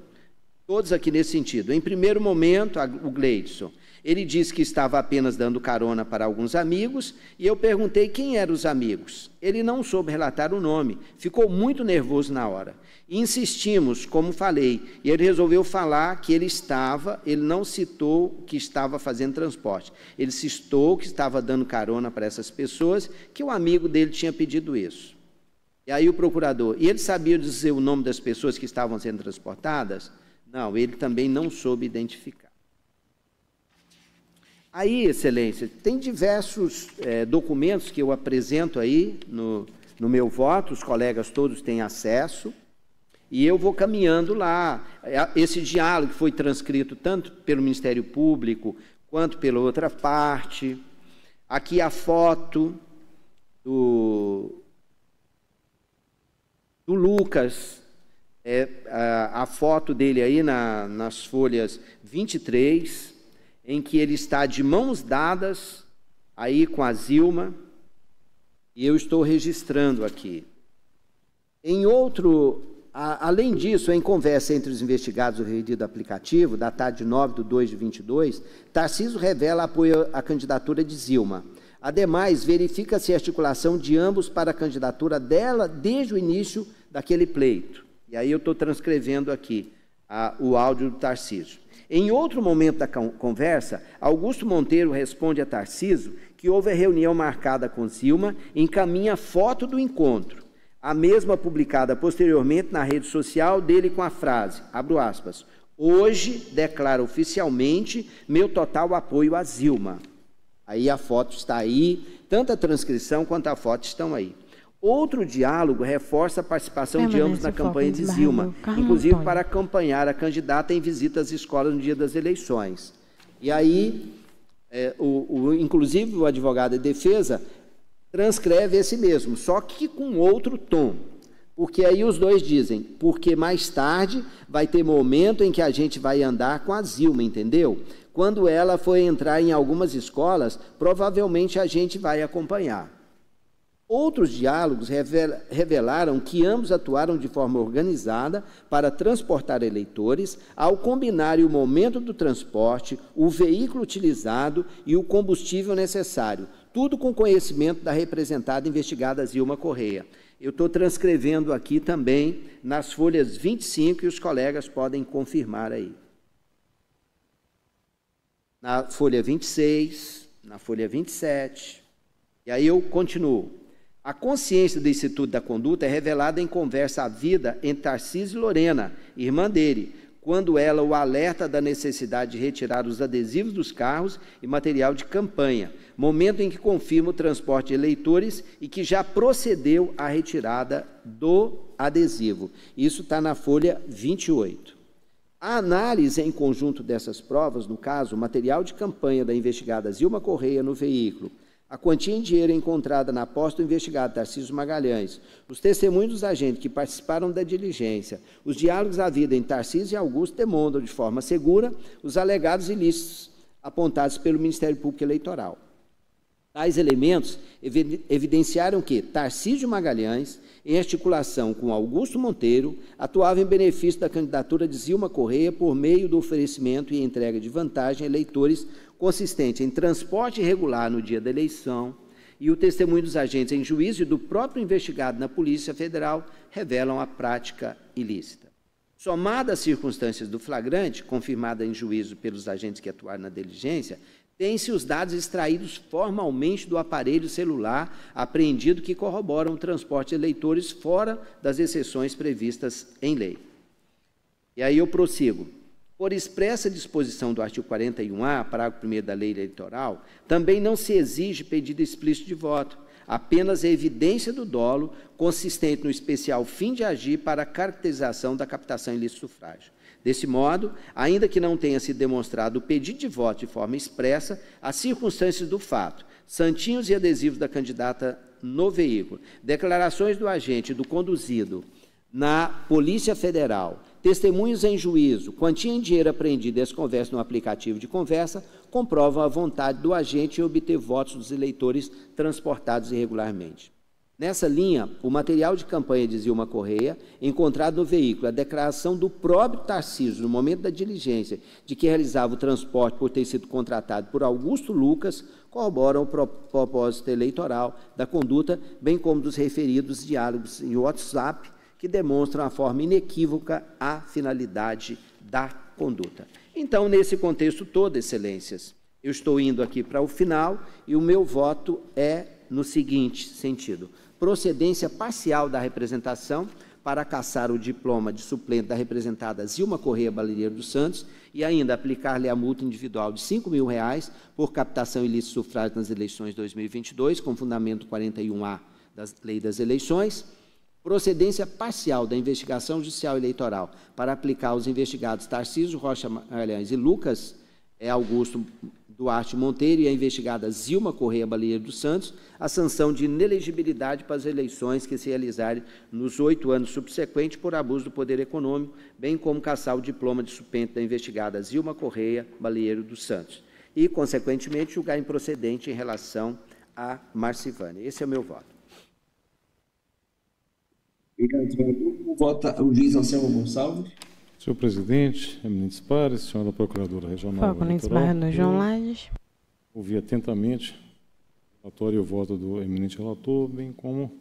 todos aqui nesse sentido. Em primeiro momento, o Gleidson, ele disse que estava apenas dando carona para alguns amigos, e eu perguntei quem eram os amigos. Ele não soube relatar o nome, ficou muito nervoso na hora. Insistimos, como falei, e ele resolveu falar que ele não citou que estava fazendo transporte, ele citou que estava dando carona para essas pessoas, que o amigo dele tinha pedido isso. E aí o procurador, e ele sabia dizer o nome das pessoas que estavam sendo transportadas? Não, ele também não soube identificar. Aí, excelência, tem diversos documentos que eu apresento aí no meu voto, os colegas todos têm acesso, e eu vou caminhando lá. Esse diálogo foi transcrito tanto pelo Ministério Público quanto pela outra parte. Aqui a foto do Lucas, a foto dele aí nas folhas 23, em que ele está de mãos dadas aí com a Zilma, e eu estou registrando aqui. Além disso, em conversa entre os investigados do referido aplicativo, datado de 9/2/22, Tarcísio revela apoio à candidatura de Zilma. Ademais, verifica-se a articulação de ambos para a candidatura dela desde o início daquele pleito. E aí eu estou transcrevendo aqui o áudio do Tarcísio. Em outro momento da conversa, Augusto Monteiro responde a Tarcísio que houve a reunião marcada com Zilma e encaminha foto do encontro. A mesma publicada posteriormente na rede social dele com a frase, abro aspas, hoje declaro oficialmente meu total apoio a Zilma. Aí a foto está aí, tanto a transcrição quanto a foto estão aí. Outro diálogo reforça a participação de ambos na campanha de Zilma, inclusive para acompanhar a candidata em visitas às escolas no dia das eleições. E aí, inclusive, o advogado de defesa transcreve esse mesmo, só que com outro tom. Porque aí os dois dizem, porque mais tarde vai ter momento em que a gente vai andar com a Zilma, entendeu? Quando ela for entrar em algumas escolas, provavelmente a gente vai acompanhar. Outros diálogos revelaram que ambos atuaram de forma organizada para transportar eleitores, ao combinarem o momento do transporte, o veículo utilizado e o combustível necessário, tudo com conhecimento da representada investigada Zilma Correia. Eu estou transcrevendo aqui também nas folhas 25 e os colegas podem confirmar aí. Na folha 26, na folha 27, e aí eu continuo. A consciência do Instituto da Conduta é revelada em conversa à vida entre Tarcísio e Lorena, irmã dele, quando ela o alerta da necessidade de retirar os adesivos dos carros e material de campanha, momento em que confirma o transporte de eleitores e que já procedeu à retirada do adesivo. Isso está na folha 28. A análise em conjunto dessas provas, no caso, o material de campanha da investigada Zilma Correia no veículo, a quantia em dinheiro encontrada na posse do investigado Tarcísio Magalhães, os testemunhos dos agentes que participaram da diligência, os diálogos à vida entre Tarcísio e Augusto demonstram de forma segura os alegados ilícitos apontados pelo Ministério Público Eleitoral. Tais elementos evidenciaram que Tarcísio Magalhães, em articulação com Augusto Monteiro, atuava em benefício da candidatura de Zilma Correia por meio do oferecimento e entrega de vantagem a eleitores consistente em transporte irregular no dia da eleição, e o testemunho dos agentes em juízo e do próprio investigado na Polícia Federal revelam a prática ilícita. Somada às circunstâncias do flagrante, confirmada em juízo pelos agentes que atuaram na diligência, tem-se os dados extraídos formalmente do aparelho celular apreendido que corroboram o transporte de eleitores fora das exceções previstas em lei. E aí eu prossigo. Por expressa disposição do artigo 41A, parágrafo 1º da Lei Eleitoral, também não se exige pedido explícito de voto, apenas a evidência do dolo, consistente no especial fim de agir para a caracterização da captação ilícita do sufrágio. Desse modo, ainda que não tenha sido demonstrado o pedido de voto de forma expressa, as circunstâncias do fato, santinhos e adesivos da candidata no veículo, declarações do agente e do conduzido na Polícia Federal, testemunhos em juízo, quantia em dinheiro apreendido e as conversas no aplicativo de conversa, comprovam a vontade do agente em obter votos dos eleitores transportados irregularmente. Nessa linha, o material de campanha de Zilma Correia, encontrado no veículo, a declaração do próprio Tarcísio, no momento da diligência, de que realizava o transporte por ter sido contratado por Augusto Lucas, corroboram o propósito eleitoral da conduta, bem como dos referidos diálogos em WhatsApp, que demonstram a forma inequívoca a finalidade da conduta. Então, nesse contexto todo, excelências, eu estou indo aqui para o final e o meu voto é no seguinte sentido: procedência parcial da representação para cassar o diploma de suplente da representada Zilma Correia Balieiro dos Santos e ainda aplicar-lhe a multa individual de R$ 5.000 por captação ilícita de sufrágio nas eleições de 2022, com fundamento 41A da Lei das Eleições. Procedência parcial da investigação judicial eleitoral para aplicar aos investigados Tarcísio Rocha Magalhães e Lucas Augusto Duarte Monteiro e a investigada Zilma Correia Balieiro dos Santos a sanção de inelegibilidade para as eleições que se realizarem nos 8 anos subsequentes por abuso do poder econômico, bem como cassar o diploma de suplente da investigada Zilma Correia Balieiro dos Santos e, consequentemente, julgar improcedente em relação a Marcivânia. Esse é o meu voto. Vota o juiz Anselmo Gonçalves. Senhor presidente, eminentes pares, senhora procuradora regional eleitoral, João Lages. Ouvi atentamente o relatório e o voto do eminente relator, bem como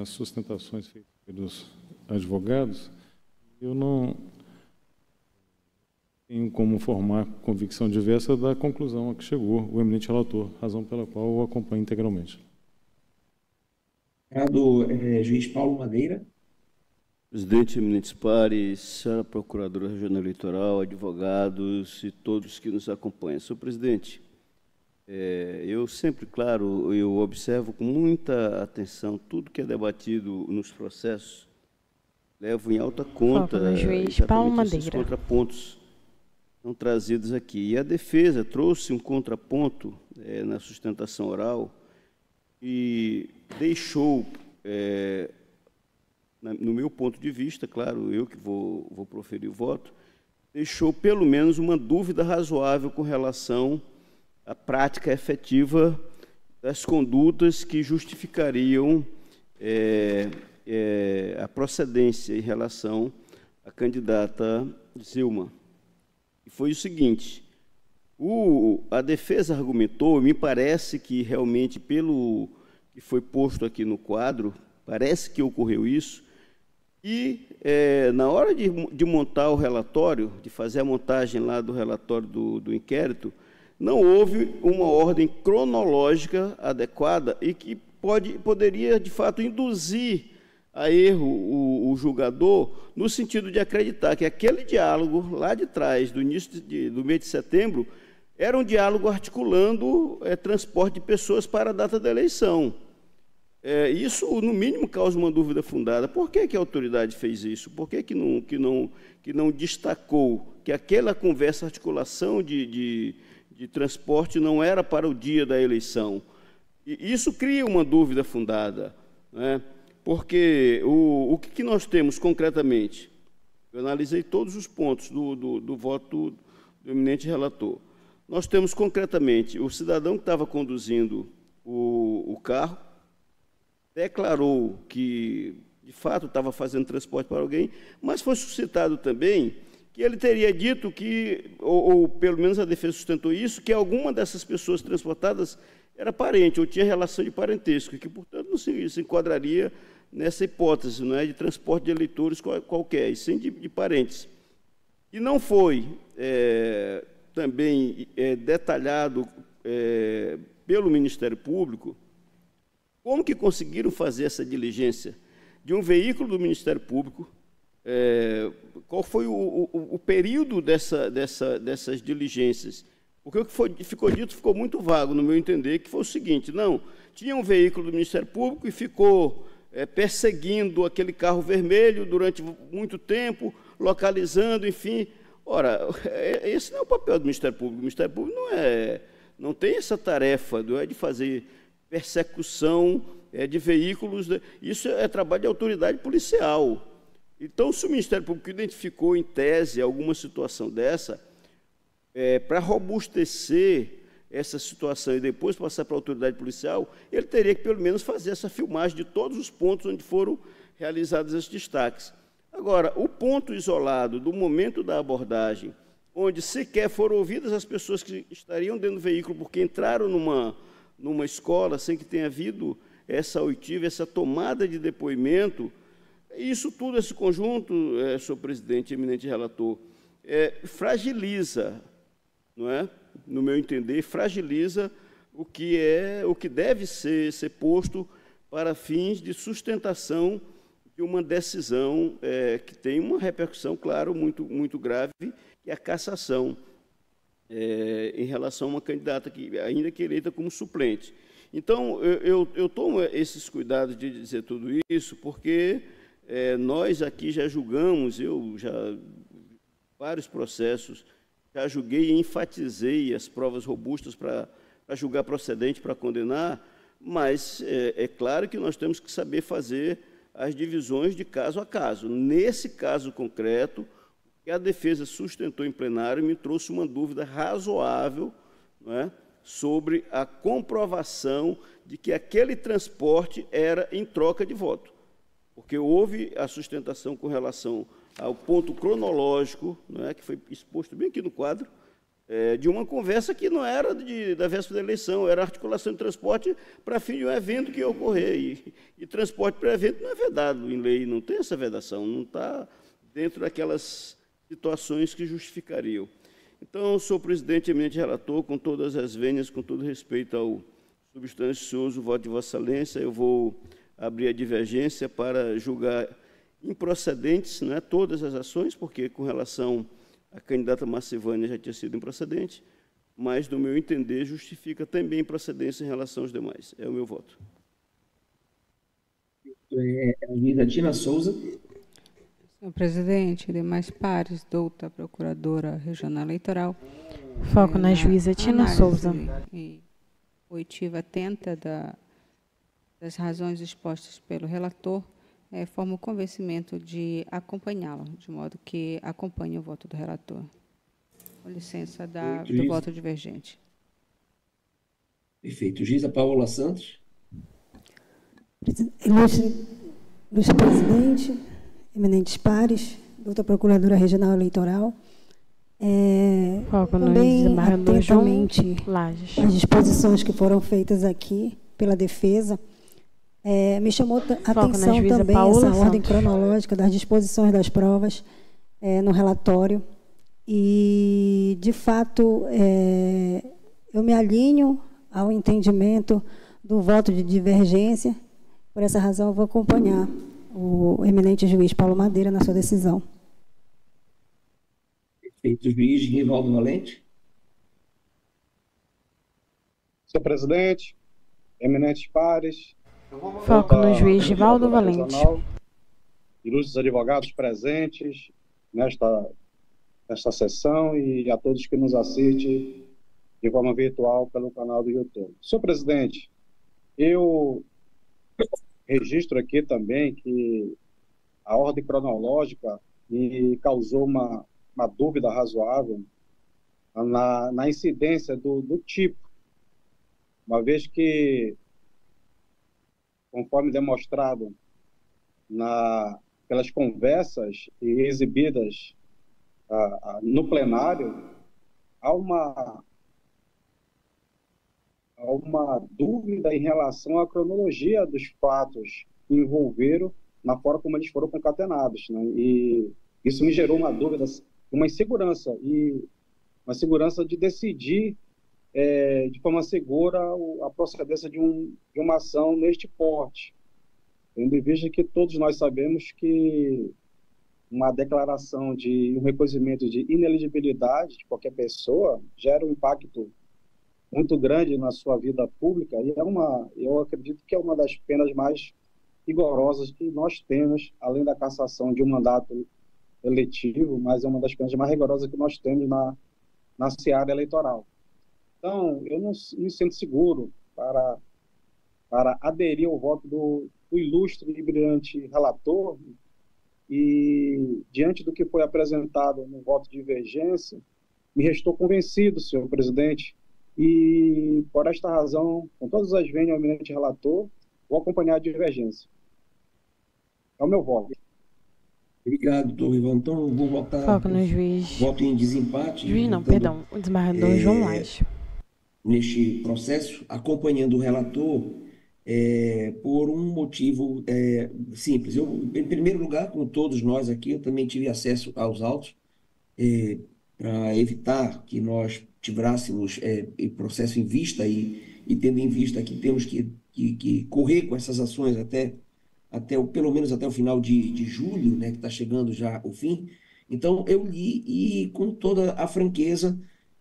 as sustentações feitas pelos advogados, eu não tenho como formar convicção diversa da conclusão a que chegou o eminente relator, razão pela qual eu acompanho integralmente. Juiz Paulo Madeira. Presidente, eminentes pares, senhora Procuradora Regional Eleitoral, advogados e todos que nos acompanham. Senhor presidente, eu sempre, claro, eu observo com muita atenção tudo que é debatido nos processos, levo em alta conta juiz Paulo Madeira. Esses contrapontos são trazidos aqui. E a defesa trouxe um contraponto na sustentação oral e deixou, no meu ponto de vista, claro, eu que vou proferir o voto, deixou pelo menos uma dúvida razoável com relação à prática efetiva das condutas que justificariam a procedência em relação à candidata Zilma. E foi o seguinte, a defesa argumentou, me parece que realmente, pelo que foi posto aqui no quadro, parece que ocorreu isso, e na hora de montar o relatório, de fazer a montagem lá do relatório do inquérito, não houve uma ordem cronológica adequada e que poderia, de fato, induzir a erro o julgador, no sentido de acreditar que aquele diálogo lá de trás, do início do mês de setembro, era um diálogo articulando transporte de pessoas para a data da eleição. Isso, no mínimo, causa uma dúvida fundada. Por que a autoridade fez isso? Por que não destacou que aquela conversa, articulação de transporte não era para o dia da eleição? E isso cria uma dúvida fundada, né? Porque o que nós temos concretamente? Eu analisei todos os pontos do voto do eminente relator. Nós temos concretamente o cidadão que estava conduzindo o carro, declarou que, de fato, estava fazendo transporte para alguém, mas foi suscitado também que ele teria dito que, ou pelo menos a defesa sustentou isso, que alguma dessas pessoas transportadas era parente, ou tinha relação de parentesco, e que, portanto, não se enquadraria nessa hipótese, não é, de transporte de eleitores qualquer, e sim de parentes. E não foi também detalhado pelo Ministério Público como que conseguiram fazer essa diligência de um veículo do Ministério Público, qual foi o período dessas diligências. Porque o que ficou dito ficou muito vago, no meu entender, que foi o seguinte, não, tinha um veículo do Ministério Público e ficou perseguindo aquele carro vermelho durante muito tempo, localizando, enfim. Ora, esse não é o papel do Ministério Público. O Ministério Público não tem essa tarefa de fazer persecução de veículos. Isso é trabalho de autoridade policial. Então, se o Ministério Público identificou, em tese, alguma situação dessa, para robustecer essa situação e depois passar para a autoridade policial, ele teria que, pelo menos, fazer essa filmagem de todos os pontos onde foram realizados esses destaques. Agora, o ponto isolado do momento da abordagem, onde sequer foram ouvidas as pessoas que estariam dentro do veículo porque entraram numa escola sem que tenha havido essa oitiva, essa tomada de depoimento, isso tudo, esse conjunto, senhor presidente, eminente relator, fragiliza, não é? No meu entender, fragiliza o que deve ser posto para fins de sustentação de uma decisão que tem uma repercussão, claro, muito, muito grave, que é a cassação em relação a uma candidata ainda que eleita como suplente. Então, eu tomo esses cuidados de dizer tudo isso, porque nós aqui já julgamos, vários processos, já julguei e enfatizei as provas robustas para julgar procedente, para condenar, mas é claro que nós temos que saber fazer as divisões de caso a caso. Nesse caso concreto, que a defesa sustentou em plenário me trouxe uma dúvida razoável, não é, sobre a comprovação de que aquele transporte era em troca de voto, porque houve a sustentação com relação ao ponto cronológico, não é, que foi exposto bem aqui no quadro, de uma conversa que não era da véspera da eleição, era articulação de transporte para fim de um evento que ia ocorrer. E transporte para evento não é vedado em lei, não tem essa vedação, não está dentro daquelas situações que justificariam. Então, senhor presidente, eminente relator, com todas as vênias, com todo respeito ao substancioso voto de Vossa Excelência, eu vou abrir a divergência para julgar improcedentes, né, todas as ações, porque com relação à candidata Marcivânia já tinha sido improcedente, mas, no meu entender, justifica também improcedência em relação aos demais. É o meu voto. A juíza Tina Souza. Senhor presidente, demais pares, douta Procuradora Regional Eleitoral. Foco na juíza Tina Souza. E oitiva atenta das razões expostas pelo relator, forma o convencimento de acompanhá-lo, de modo que acompanhe o voto do relator. Com licença do voto divergente. Perfeito. Juíza Paola Santos. Ilustre presidente, eminentes pares, doutora Procuradora Regional Eleitoral, também atentamente as disposições que foram feitas aqui pela defesa, me chamou a atenção também essa ordem cronológica das disposições das provas no relatório e, de fato, eu me alinho ao entendimento do voto de divergência. Por essa razão, eu vou acompanhar o eminente juiz Paulo Madeira na sua decisão. Perfeito. Juiz Rivaldo Valente. Senhor presidente, eminentes pares. Foco no juiz Rivaldo Valente. Ilustres advogados presentes nesta sessão e a todos que nos assistem de forma virtual pelo canal do YouTube. Senhor presidente, eu registro aqui também que a ordem cronológica me causou uma dúvida razoável na incidência do tipo, uma vez que, conforme demonstrado pelas conversas exibidas no plenário, há uma dúvida em relação à cronologia dos fatos que envolveram na forma como eles foram concatenados, né? E isso me gerou uma dúvida, uma insegurança, e uma segurança de decidir de forma segura a procedência de uma ação neste porte, tendo em vista que todos nós sabemos que uma declaração de um reconhecimento de inelegibilidade de qualquer pessoa gera um impacto muito grande na sua vida pública, e eu acredito que é uma das penas mais rigorosas que nós temos, além da cassação de um mandato eletivo, mas é uma das penas mais rigorosas que nós temos na seara eleitoral. Então, eu não me sinto seguro para aderir ao voto do ilustre e brilhante relator, e, diante do que foi apresentado no voto de divergência, me restou convencido, senhor presidente, e, por esta razão, com todas as vênias ao eminente relator, vou acompanhar a divergência. É o meu voto. Obrigado, doutor Ivan. Então, eu vou votar. Foco no juiz. Voto em desempate. Juiz não, perdão. O desembargador João Lage. Neste processo, acompanhando o relator por um motivo simples. Em primeiro lugar, como todos nós aqui, eu também tive acesso aos autos para evitar que nós tivéssemos processo em vista e tendo em vista que temos que correr com essas ações pelo menos até o final de julho, né, que está chegando já o fim. Então, eu li e, com toda a franqueza,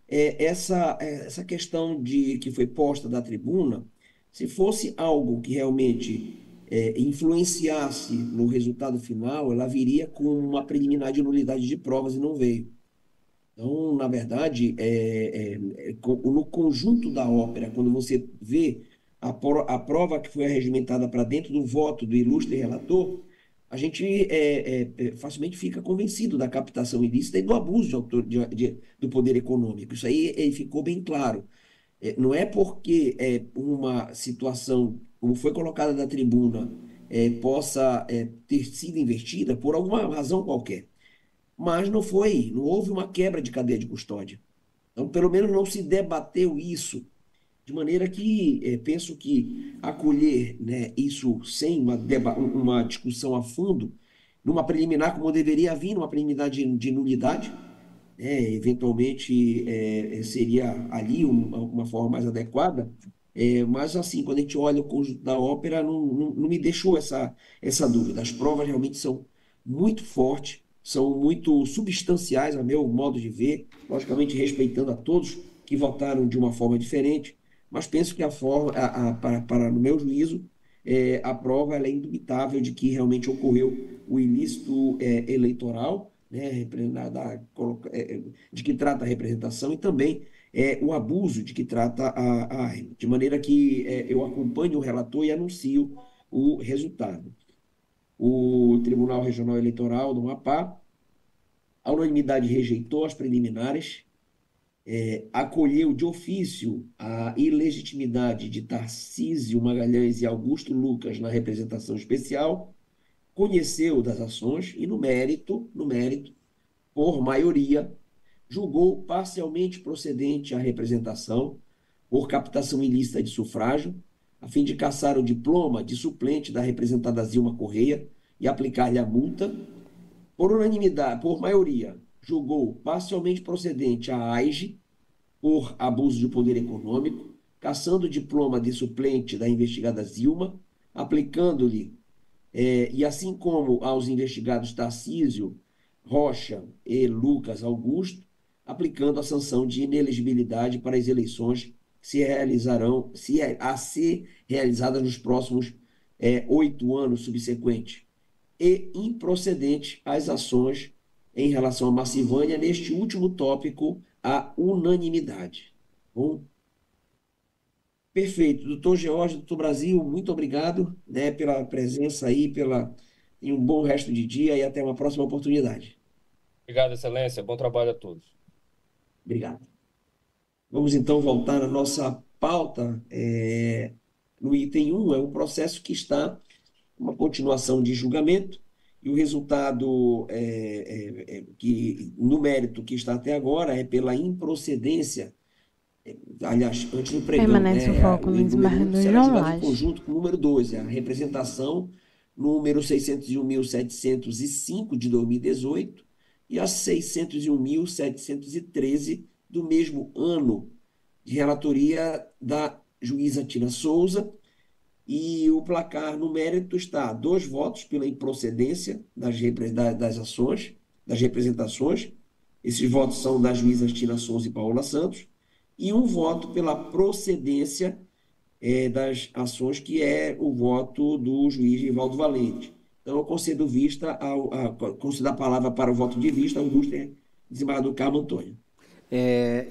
essa questão que foi posta da tribuna, se fosse algo que realmente influenciasse no resultado final, ela viria com uma preliminar de nulidade de provas e não veio. Então, na verdade, no conjunto da ópera, quando você vê a prova que foi arregimentada para dentro do voto do ilustre relator, a gente facilmente fica convencido da captação ilícita e do abuso do poder econômico. Isso aí ficou bem claro. Não é porque uma situação, como foi colocada na tribuna, possa ter sido investida por alguma razão qualquer. Mas não houve uma quebra de cadeia de custódia. Então, pelo menos não se debateu isso, de maneira que penso que acolher, né, isso sem uma discussão a fundo, numa preliminar, como deveria vir, numa preliminar de nulidade, eventualmente seria ali uma forma mais adequada, mas assim, quando a gente olha o conjunto da ópera, não me deixou essa dúvida. As provas realmente são muito fortes, são muito substanciais, a meu modo de ver, logicamente respeitando a todos que votaram de uma forma diferente, mas penso que a forma, no meu juízo, a prova ela é indubitável de que realmente ocorreu o ilícito eleitoral, né, de que trata a representação, e também o abuso de que trata a ARM, de maneira que eu acompanho o relator e anuncio o resultado. O Tribunal Regional Eleitoral do Amapá, a unanimidade rejeitou as preliminares, acolheu de ofício a ilegitimidade de Tarcísio Magalhães e Augusto Lucas na representação especial, conheceu das ações e, no mérito, por maioria, julgou parcialmente procedente a representação por captação ilícita de sufrágio, a fim de cassar o diploma de suplente da representada Zilma Correia e aplicar-lhe a multa. Por unanimidade, por maioria, julgou parcialmente procedente a AIGE por abuso de poder econômico, cassando o diploma de suplente da investigada Zilma, aplicando-lhe, e assim como aos investigados Tarcísio, Rocha e Lucas Augusto, aplicando a sanção de inelegibilidade para as eleições que a ser realizadas nos próximos 8 anos subsequentes, e improcedente as ações em relação a Marcivânia, neste último tópico, a unanimidade. Bom, perfeito. Doutor George, doutor Brasil, muito obrigado, né, pela presença aí, e um bom resto de dia e até uma próxima oportunidade. Obrigado, Excelência. Bom trabalho a todos. Obrigado. Vamos então voltar à nossa pauta. No item 1, é um processo que está uma continuação de julgamento, e o resultado no mérito que está até agora é pela improcedência. Aliás, antes do pregão, permanece o foco no desembargador João Lage. Conjunto com o número 12, a representação número 601.705 de 2018 e a 601.713 do mesmo ano, de relatoria da juíza Tina Souza. E o placar no mérito está 2 votos pela improcedência das ações, das representações. Esses votos são das juízas Tina Souza e Paola Santos, e 1 voto pela procedência das ações, que é o voto do juiz Rivaldo Valente. Então, eu concedo a palavra para o voto de vista ao ilustre desembargador Carmo Antônio.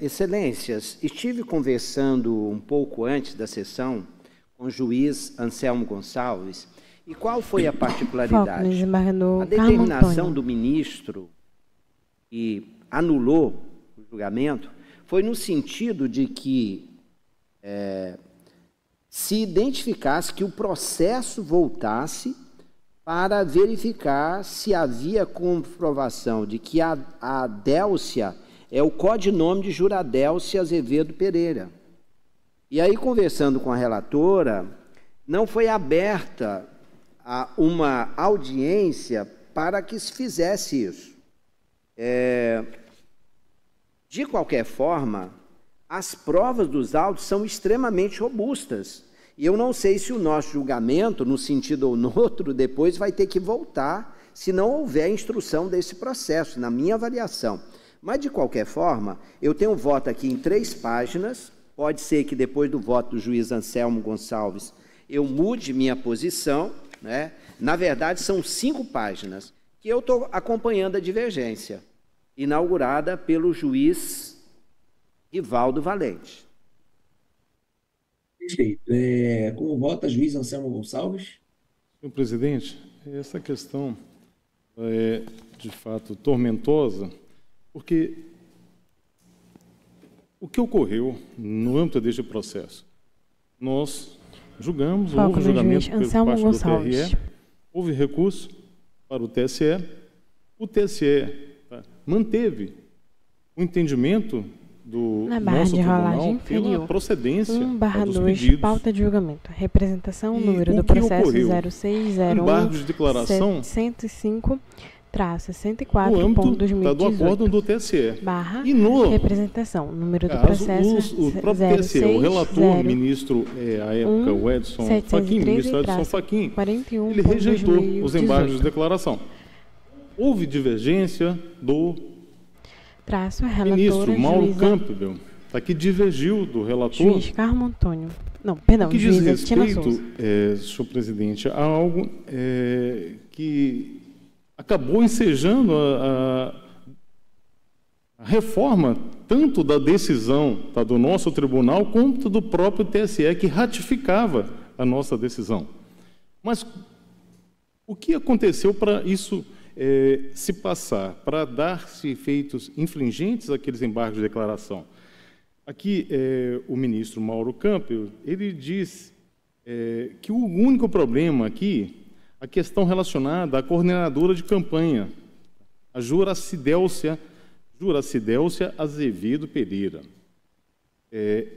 Excelências, estive conversando um pouco antes da sessão com o juiz Anselmo Gonçalves, e qual foi a particularidade? A determinação do ministro que anulou o julgamento foi no sentido de que se identificasse que o processo voltasse para verificar se havia comprovação de que a Adélcia é o codinome de Juradélcia Azevedo Pereira. E aí, conversando com a relatora, não foi aberta uma audiência para que se fizesse isso. De qualquer forma, as provas dos autos são extremamente robustas. E eu não sei se o nosso julgamento, num sentido ou no outro, depois vai ter que voltar, se não houver instrução desse processo, na minha avaliação. Mas, de qualquer forma, eu tenho um voto aqui em 3 páginas. Pode ser que depois do voto do juiz Anselmo Gonçalves eu mude minha posição, né? Na verdade, são 5 páginas que eu estou acompanhando a divergência, inaugurada pelo juiz Rivaldo Valente. Perfeito. Como vota o juiz Anselmo Gonçalves? Senhor presidente, essa questão é, de fato, tormentosa, porque o que ocorreu no âmbito deste processo? Nós julgamos, houve julgamento por parte do TRE, houve recurso para o TSE manteve o entendimento Na barra de rolagem inferior, 1/2, pauta de julgamento. Representação, número do processo 0601-705-64.2018. Do acórdão do TSE. Barra, e no representação, número do processo o próprio TSE, o relator, ministro, à época, o Edson Fachin, ministro Edson Fachin, ele rejeitou os embargos de declaração. Houve divergência do ministro Mauro Campbell, que divergiu do relator. Juiz Carmo Antônio. Não, perdão, que diz respeito, senhor presidente, a algo que acabou ensejando a reforma tanto da decisão do nosso tribunal quanto do próprio TSE, que ratificava a nossa decisão. Mas o que aconteceu para isso se passar, para dar-se efeitos infringentes àqueles embargos de declaração? Aqui, o ministro Mauro Campbell, ele diz que o único problema aqui, a questão relacionada à coordenadora de campanha, a Juracidélcia Azevedo Pereira.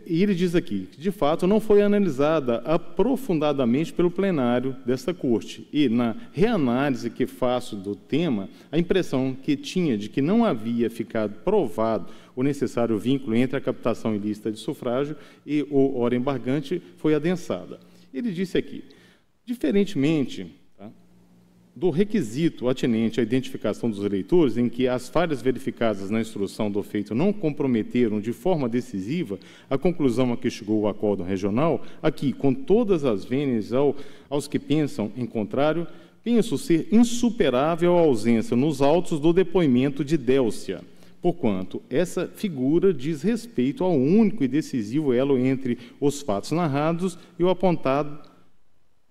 E ele diz aqui que, de fato, não foi analisada aprofundadamente pelo plenário desta Corte. E, na reanálise que faço do tema, a impressão que tinha de que não havia ficado provado o necessário vínculo entre a captação ilícita de sufrágio e o ora embargante foi adensada. Ele disse aqui, diferentemente do requisito atinente à identificação dos eleitores, em que as falhas verificadas na instrução do feito não comprometeram de forma decisiva a conclusão a que chegou o acórdão regional, aqui, com todas as vênias aos que pensam em contrário, penso ser insuperável a ausência nos autos do depoimento de Délcia, porquanto essa figura diz respeito ao único e decisivo elo entre os fatos narrados e o apontado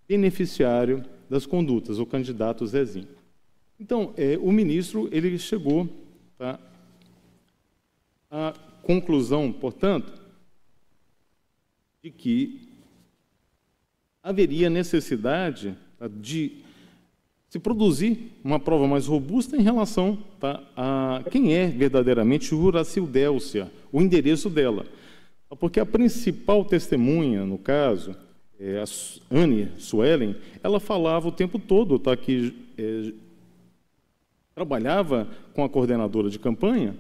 beneficiário das condutas, o candidato Zezinho. Então, o ministro ele chegou à conclusão, portanto, de que haveria necessidade de se produzir uma prova mais robusta em relação a quem é verdadeiramente Juracildélcia, o endereço dela. Porque a principal testemunha, no caso, a Anne Suelen, ela falava o tempo todo que trabalhava com a coordenadora de campanha,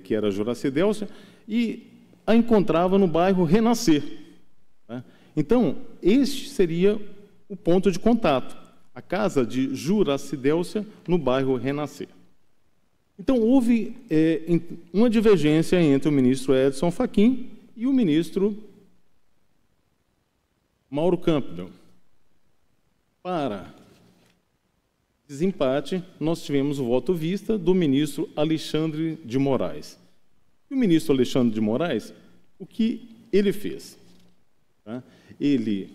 que era a Juracildélcia, e a encontrava no bairro Renascer. Então, este seria o ponto de contato, a casa de Juracildélcia no bairro Renascer. Então, houve uma divergência entre o ministro Edson Fachin e o ministro Mauro Campbell. Para desempate, nós tivemos o voto vista do ministro Alexandre de Moraes. E o ministro Alexandre de Moraes, o que ele fez? Ele,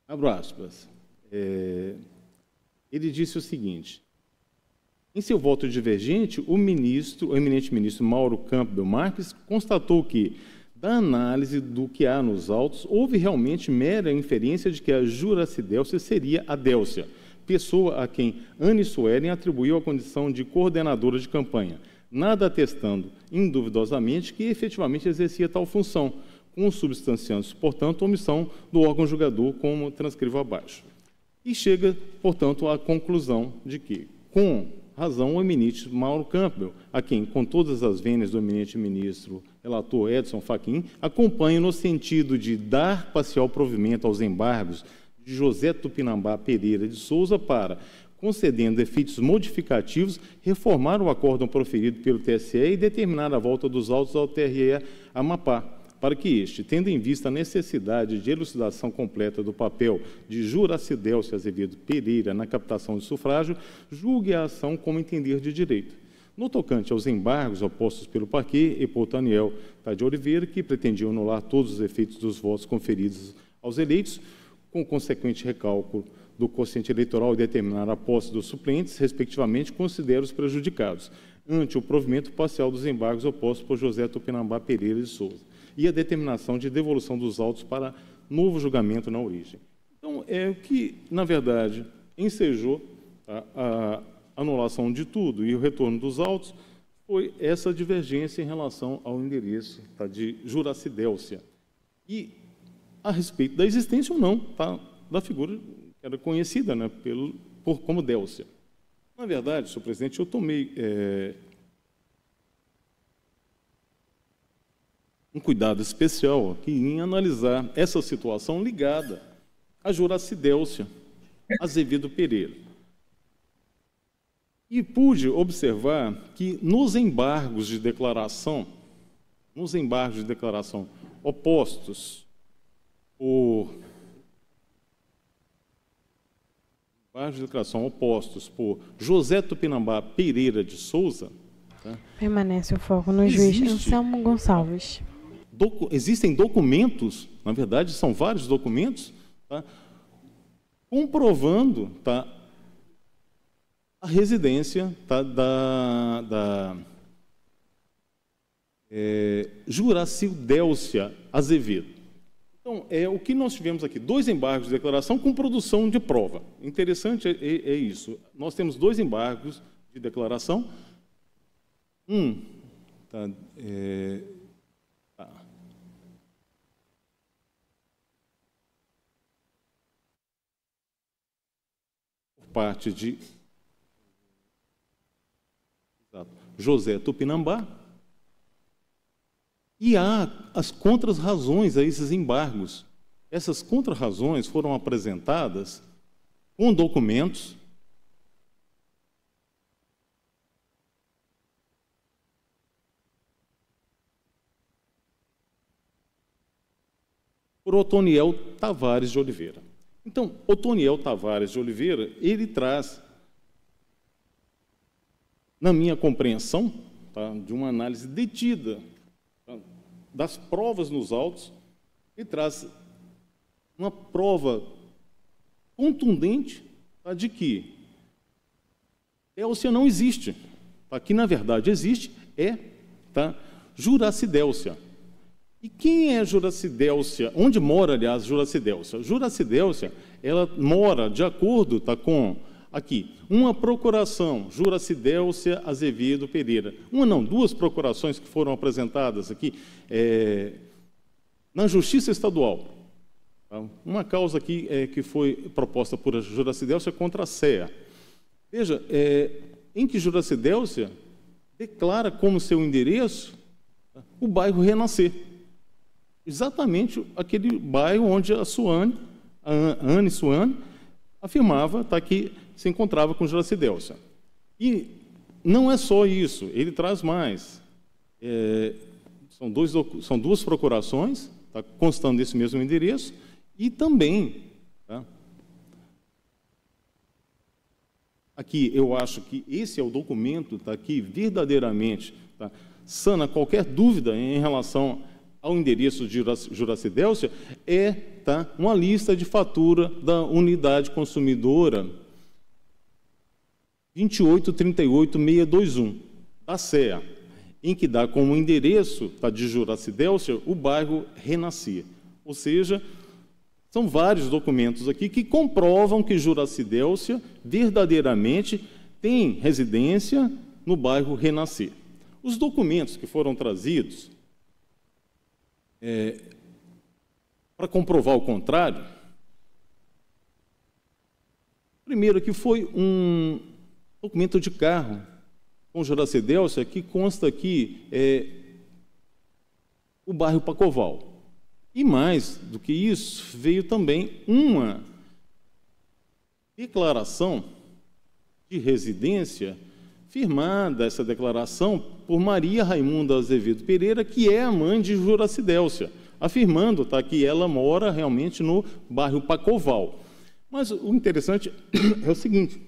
abro aspas, ele disse o seguinte: em seu voto divergente, o eminente ministro Mauro Campbell Marques constatou que, da análise do que há nos autos, houve realmente mera inferência de que a Juracildélcia seria a Délcia, pessoa a quem Anne Suelen atribuiu a condição de coordenadora de campanha, nada atestando, induvidosamente, que efetivamente exercia tal função, consubstanciando-se, portanto, a omissão do órgão julgador, como transcrevo abaixo. E chega, portanto, à conclusão de que, com razão, o eminente Mauro Campbell, a quem, com todas as vênias do eminente ministro relator Edson Fachin, acompanha no sentido de dar parcial provimento aos embargos de José Tupinambá Pereira de Souza para, concedendo efeitos modificativos, reformar o acórdão proferido pelo TSE e determinar a volta dos autos ao TRE Amapá, para que este, tendo em vista a necessidade de elucidação completa do papel de Juracildélcia Azevedo Pereira na captação de sufrágio, julgue a ação como entender de direito. No tocante aos embargos opostos pelo Parquet e por Daniel de Oliveira, que pretendiam anular todos os efeitos dos votos conferidos aos eleitos, com consequente recálculo do quociente eleitoral e determinar a posse dos suplentes, respectivamente, considera os prejudicados, ante o provimento parcial dos embargos opostos por José Tupinambá Pereira de Souza, e a determinação de devolução dos autos para novo julgamento na origem. Então, é o que, na verdade, ensejou anulação de tudo e o retorno dos autos, foi essa divergência em relação ao endereço, tá, de Juracidélcia. E a respeito da existência ou não, tá, da figura que era conhecida, né, como Délcia. Na verdade, senhor presidente, eu tomei um cuidado especial aqui em analisar essa situação ligada a Juracidélcia Azevedo Pereira. E pude observar que nos embargos de declaração opostos por José Tupinambá Pereira de Souza, tá? Permanece o foco no juiz Anselmo Gonçalves. Existem documentos, na verdade, são vários documentos, tá, comprovando, tá, a residência, tá, da Juracildélcia Azevedo. Então, o que nós tivemos aqui, 2 embargos de declaração com produção de prova. Interessante é isso. Nós temos 2 embargos de declaração. Por parte de José Tupinambá. E há as contrarrazões a esses embargos. Essas contrarrazões foram apresentadas com documentos por Otoniel Tavares de Oliveira. Então, Otoniel Tavares de Oliveira, ele traz, na minha compreensão, tá, de uma análise detida, tá, das provas nos autos, ele traz uma prova contundente, tá, de que Délcia não existe. Tá, que, na verdade, existe tá, Juracidélcia. E quem é Juracidélcia? Onde mora, aliás, Juracidélcia? Juracidélcia, ela mora de acordo, tá, com, aqui, uma procuração, Juracidélcia Azevedo Pereira. Uma não, 2 procurações que foram apresentadas aqui na Justiça Estadual. Tá? Uma causa aqui que foi proposta por Juracidélcia contra a CEA. Veja, em que Juracidélcia declara como seu endereço, tá, o bairro Renascer. Exatamente aquele bairro onde a Anne Suane, afirmava, tá, que se encontrava com Juracidélcia. E não é só isso, ele traz mais. São 2 procurações, tá, constando desse mesmo endereço, e também, tá, aqui eu acho que esse é o documento, tá, que verdadeiramente, tá, sana qualquer dúvida em relação ao endereço de Juracidélcia, tá, uma lista de fatura da unidade consumidora 2838621, da CEA, em que dá como endereço, tá, de Juracidélcia o bairro Renascer. Ou seja, são vários documentos aqui que comprovam que Juracidélcia verdadeiramente tem residência no bairro Renascer. Os documentos que foram trazidos para comprovar o contrário, primeiro que foi um documento de carro com Juracidélcia que consta aqui o bairro Pacoval. E mais do que isso, veio também uma declaração de residência firmada, essa declaração, por Maria Raimunda Azevedo Pereira, que é a mãe de Juracidélcia, afirmando, tá, que ela mora realmente no bairro Pacoval. Mas o interessante é o seguinte,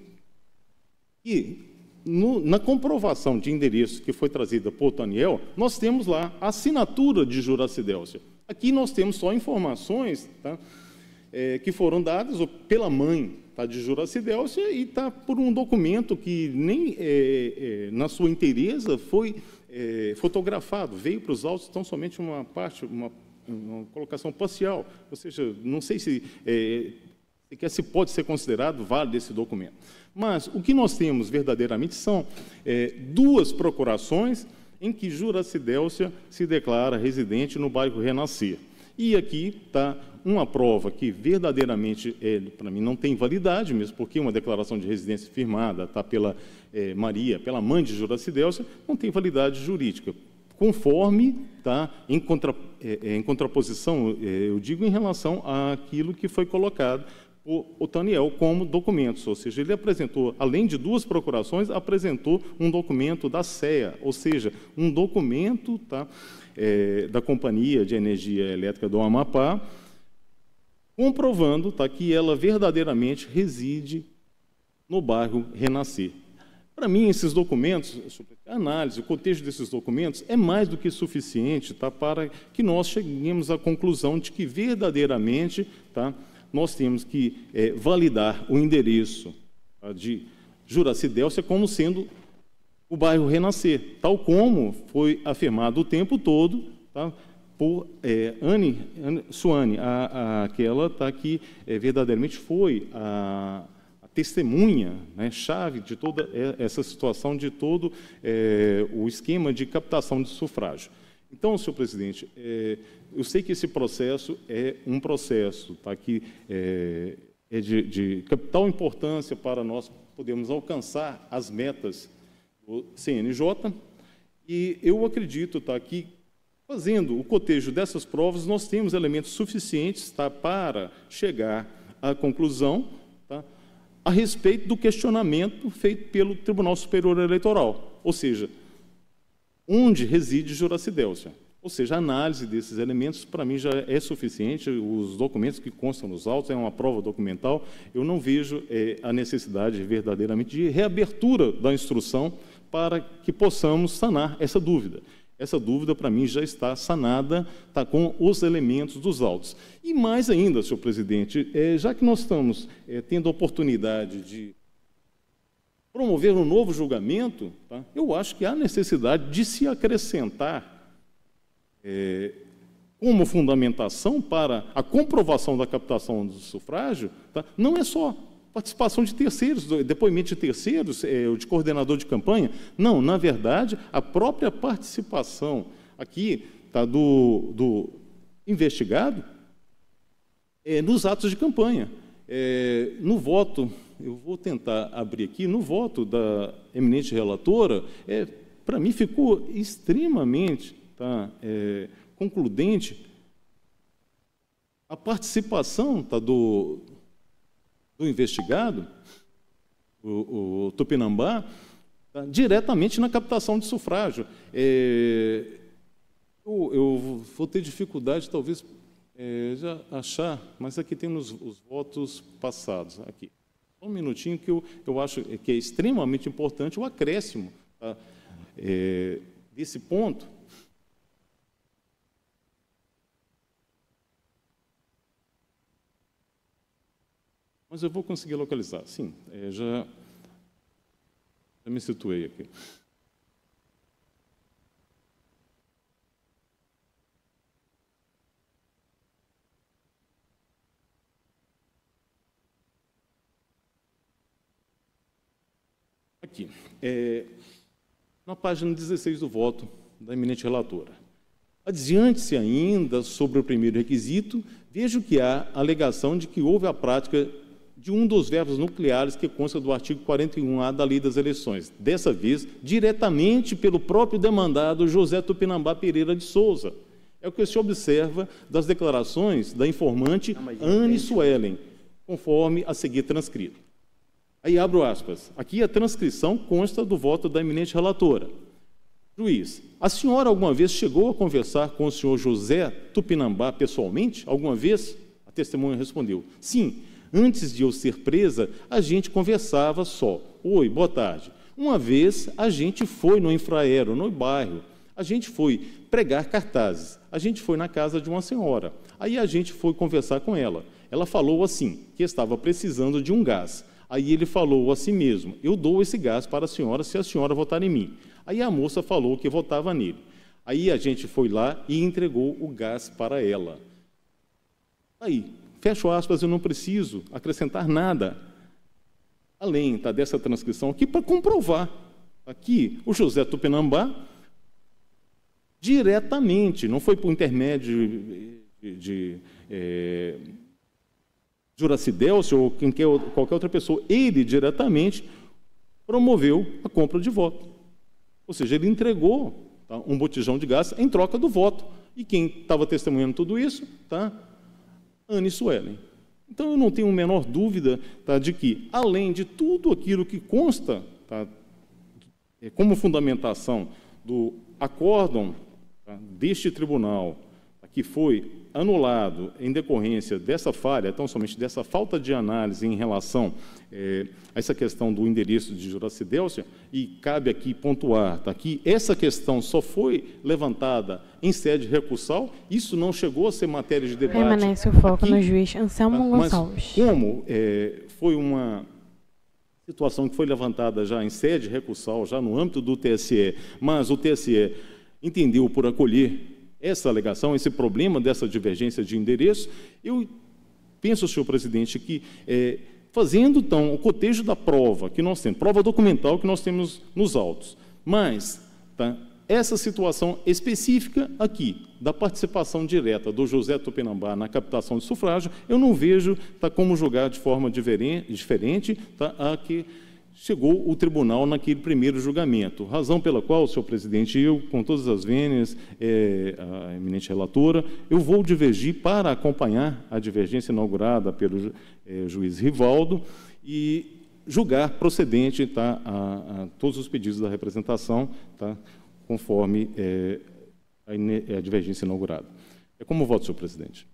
que na comprovação de endereço que foi trazida por Otoniel, nós temos lá a assinatura de Juracidélcia. Aqui nós temos só informações, tá, que foram dadas pela mãe, tá, de Juracidélcia, e está por um documento que nem na sua inteireza foi fotografado, veio para os autos tão somente uma parte, uma colocação parcial, ou seja, não sei se se pode ser considerado válido esse documento. Mas o que nós temos verdadeiramente são duas procurações em que Juracidélcia se declara residente no bairro Renascer. E aqui está uma prova que verdadeiramente, para mim, não tem validade, mesmo porque uma declaração de residência firmada está pela Maria, pela mãe de Juracidélcia, não tem validade jurídica, conforme está em contraposição, eu digo, em relação àquilo que foi colocado por Otaniel como documentos, ou seja, ele apresentou, além de duas procurações, apresentou um documento da CEA, ou seja, um documento da Companhia de Energia Elétrica do Amapá, comprovando que ela verdadeiramente reside no bairro Renascer. Para mim, esses documentos, a análise, o contexto desses documentos é mais do que suficiente para que nós cheguemos à conclusão de que verdadeiramente nós temos que validar o endereço de Juracidélcia como sendo o bairro Renascer, tal como foi afirmado o tempo todo por Suane, aquela que verdadeiramente foi a testemunha, chave de toda essa situação, de todo o esquema de captação de sufrágio. Então, senhor presidente, eu sei que esse processo é um processo que é de capital importância para nós podermos alcançar as metas do CNJ, e eu acredito que, fazendo o cotejo dessas provas, nós temos elementos suficientes para chegar à conclusão a respeito do questionamento feito pelo Tribunal Superior Eleitoral, ou seja, onde reside Juracidélcia. Ou seja, a análise desses elementos, para mim, já é suficiente. Os documentos que constam nos autos é uma prova documental. Eu não vejo a necessidade, verdadeiramente, de reabertura da instrução para que possamos sanar essa dúvida. Essa dúvida, para mim, já está sanada, está com os elementos dos autos. E mais ainda, senhor presidente, já que nós estamos tendo a oportunidade de promover um novo julgamento, eu acho que há necessidade de se acrescentar como fundamentação para a comprovação da captação do sufrágio, não é só participação de terceiros, depoimento de terceiros, de coordenador de campanha, não, na verdade, a própria participação aqui do investigado nos atos de campanha. No voto, eu vou tentar abrir aqui, no voto da eminente relatora, para mim ficou extremamente concludente a participação do investigado, o Tupinambá, diretamente na captação de sufrágio. Eu vou ter dificuldade, talvez, já achar, mas aqui temos os votos passados. Aqui. Só um minutinho, que eu acho que é extremamente importante o acréscimo desse ponto. Mas eu vou conseguir localizar. Sim, já me situei aqui. Aqui, na página 16 do voto da eminente relatora. Adiante-se ainda sobre o primeiro requisito, vejo que há alegação de que houve a prática de um dos verbos nucleares que consta do artigo 41A da Lei das Eleições, dessa vez, diretamente pelo próprio demandado José Tupinambá Pereira de Souza. É o que se observa das declarações da informante Anne Suelen, conforme a seguir transcrito. Aí abro aspas. Aqui a transcrição consta do voto da eminente relatora. Juiz, a senhora alguma vez chegou a conversar com o senhor José Tupinambá pessoalmente? Alguma vez? A testemunha respondeu, sim. Antes de eu ser presa, a gente conversava só. Oi, boa tarde. Uma vez, a gente foi no Infraero, no bairro. A gente foi pregar cartazes. A gente foi na casa de uma senhora. Aí a gente foi conversar com ela. Ela falou assim, que estava precisando de um gás. Aí ele falou a si mesmo, eu dou esse gás para a senhora se a senhora votar em mim. Aí a moça falou que votava nele. Aí a gente foi lá e entregou o gás para ela. Aí, fecho aspas, eu não preciso acrescentar nada, além dessa transcrição aqui, para comprovar aqui o José Tupinambá, diretamente, não foi por intermédio de Juraci Delcio ou qualquer outra pessoa, ele diretamente promoveu a compra de voto. Ou seja, ele entregou um botijão de gás em troca do voto. E quem estava testemunhando tudo isso? Anne Suelen. Então, eu não tenho a menor dúvida de que, além de tudo aquilo que consta como fundamentação do acórdão deste tribunal, que foi anulado em decorrência dessa falha, tão somente dessa falta de análise em relação a essa questão do endereço de Juraci Delcio, e cabe aqui pontuar, que essa questão só foi levantada em sede recursal, isso não chegou a ser matéria de debate. Permanece o foco aqui, no juiz Anselmo Gonçalves. Mas como foi uma situação que foi levantada já em sede recursal, já no âmbito do TSE, mas o TSE entendeu por acolher essa alegação, esse problema dessa divergência de endereço, eu penso, senhor presidente, que fazendo, então, o cotejo da prova que nós temos, prova documental que nós temos nos autos, mas essa situação específica aqui, da participação direta do José Tupinambá na captação de sufrágio, eu não vejo como julgar de forma diferente a que chegou o tribunal naquele primeiro julgamento. Razão pela qual, senhor presidente, eu, com todas as vênias, a eminente relatora, eu vou divergir para acompanhar a divergência inaugurada pelo juiz Rivaldo e julgar procedente a todos os pedidos da representação, conforme a divergência inaugurada. É como voto, senhor presidente.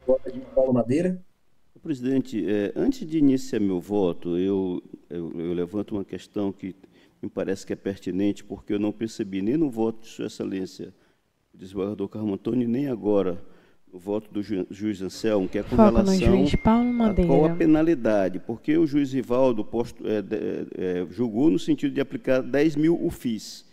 Voto de Paulo Madeira. Presidente, antes de iniciar meu voto, eu levanto uma questão que me parece que é pertinente, porque eu não percebi nem no voto de Sua Excelência, o desembargador Carmo Antônio, nem agora no voto do juiz Anselmo, que é com relação a qual a penalidade, porque o juiz Rivaldo julgou no sentido de aplicar 10 mil UFIs.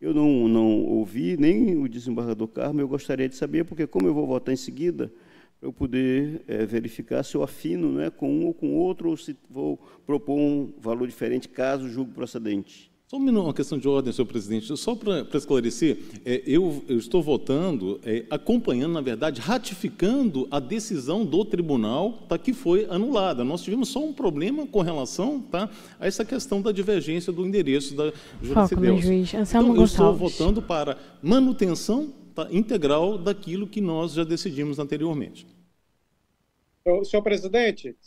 Eu não ouvi nem o desembargador Carmo, eu gostaria de saber, porque como eu vou votar em seguida, para eu poder verificar se eu afino, com um ou com outro, ou se vou propor um valor diferente, caso julgue procedente. Só uma questão de ordem, senhor presidente. Só para esclarecer, eu estou votando, acompanhando, na verdade, ratificando a decisão do tribunal que foi anulada. Nós tivemos só um problema com relação a essa questão da divergência do endereço da Juraci Delcio. Então, eu estou votando para manutenção integral daquilo que nós já decidimos anteriormente. Senhor presidente,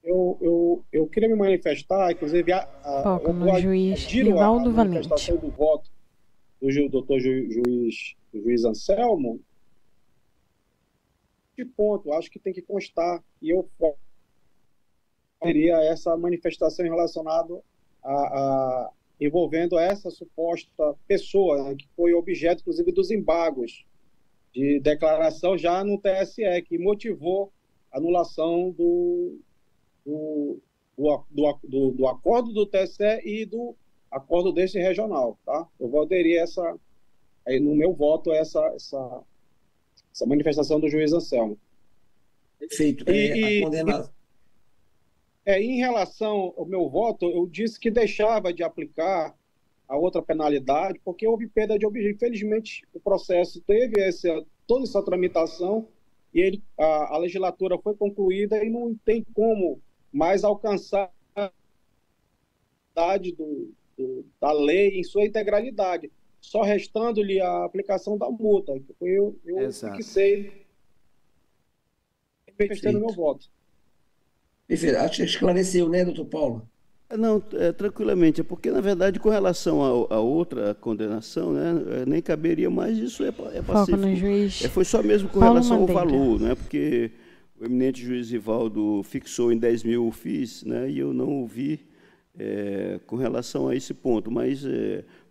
eu queria me manifestar, inclusive, foco no juiz Rivaldo Valente. Manifestação do voto do doutor juiz Anselmo. De ponto, acho que tem que constar, e eu teria essa manifestação relacionada envolvendo essa suposta pessoa, que foi objeto, inclusive, dos embargos de declaração já no TSE, que motivou a anulação do acordo do TSE e do acordo deste regional. Eu vou aderir no meu voto, essa manifestação do juiz Anselmo. Perfeito. Em relação ao meu voto, eu disse que deixava de aplicar a outra penalidade, porque houve perda de objetivo. Infelizmente, o processo teve toda essa tramitação e a legislatura foi concluída e não tem como mais alcançar a da lei em sua integralidade, só restando-lhe a aplicação da multa. Eu fixei manifestando meu voto. Perfeito. Acho que esclareceu, né, doutor Paulo? Não, tranquilamente. É porque, na verdade, com relação a outra condenação, nem caberia mais, isso é pacífico. Foco no juiz foi só mesmo com Paulo relação Madeira. ao valor, porque o eminente juiz Rivaldo fixou em 10 mil FIIs, e eu não ouvi com relação a esse ponto. Mas,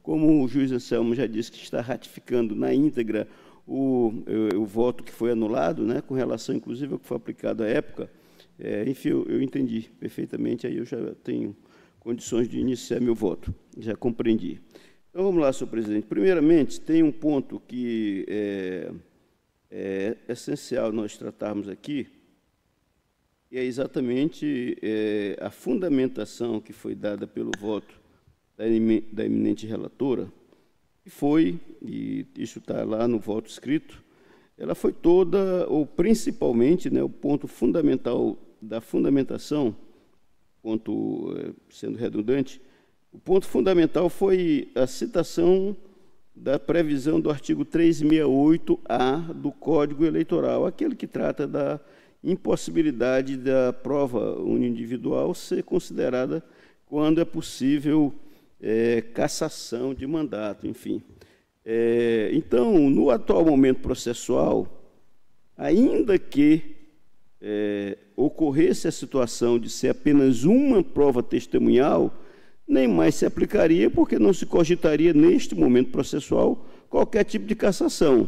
como o juiz Anselmo já disse que está ratificando na íntegra o voto que foi anulado, com relação, inclusive, ao que foi aplicado à época, enfim, eu entendi perfeitamente, aí eu já tenho condições de iniciar meu voto, já compreendi. Então, vamos lá, senhor presidente. Primeiramente, tem um ponto que é essencial nós tratarmos aqui, que é exatamente a fundamentação que foi dada pelo voto da eminente relatora, que foi, e isso está lá no voto escrito, ela foi toda, ou principalmente, né, o ponto fundamental da fundamentação, sendo redundante, o ponto fundamental foi a citação da previsão do artigo 368-A do Código Eleitoral, aquele que trata da impossibilidade da prova unindividual ser considerada quando é possível cassação de mandato, enfim. Então, no atual momento processual, ainda que ocorresse a situação de ser apenas uma prova testemunhal, nem mais se aplicaria, porque não se cogitaria, neste momento processual, qualquer tipo de cassação,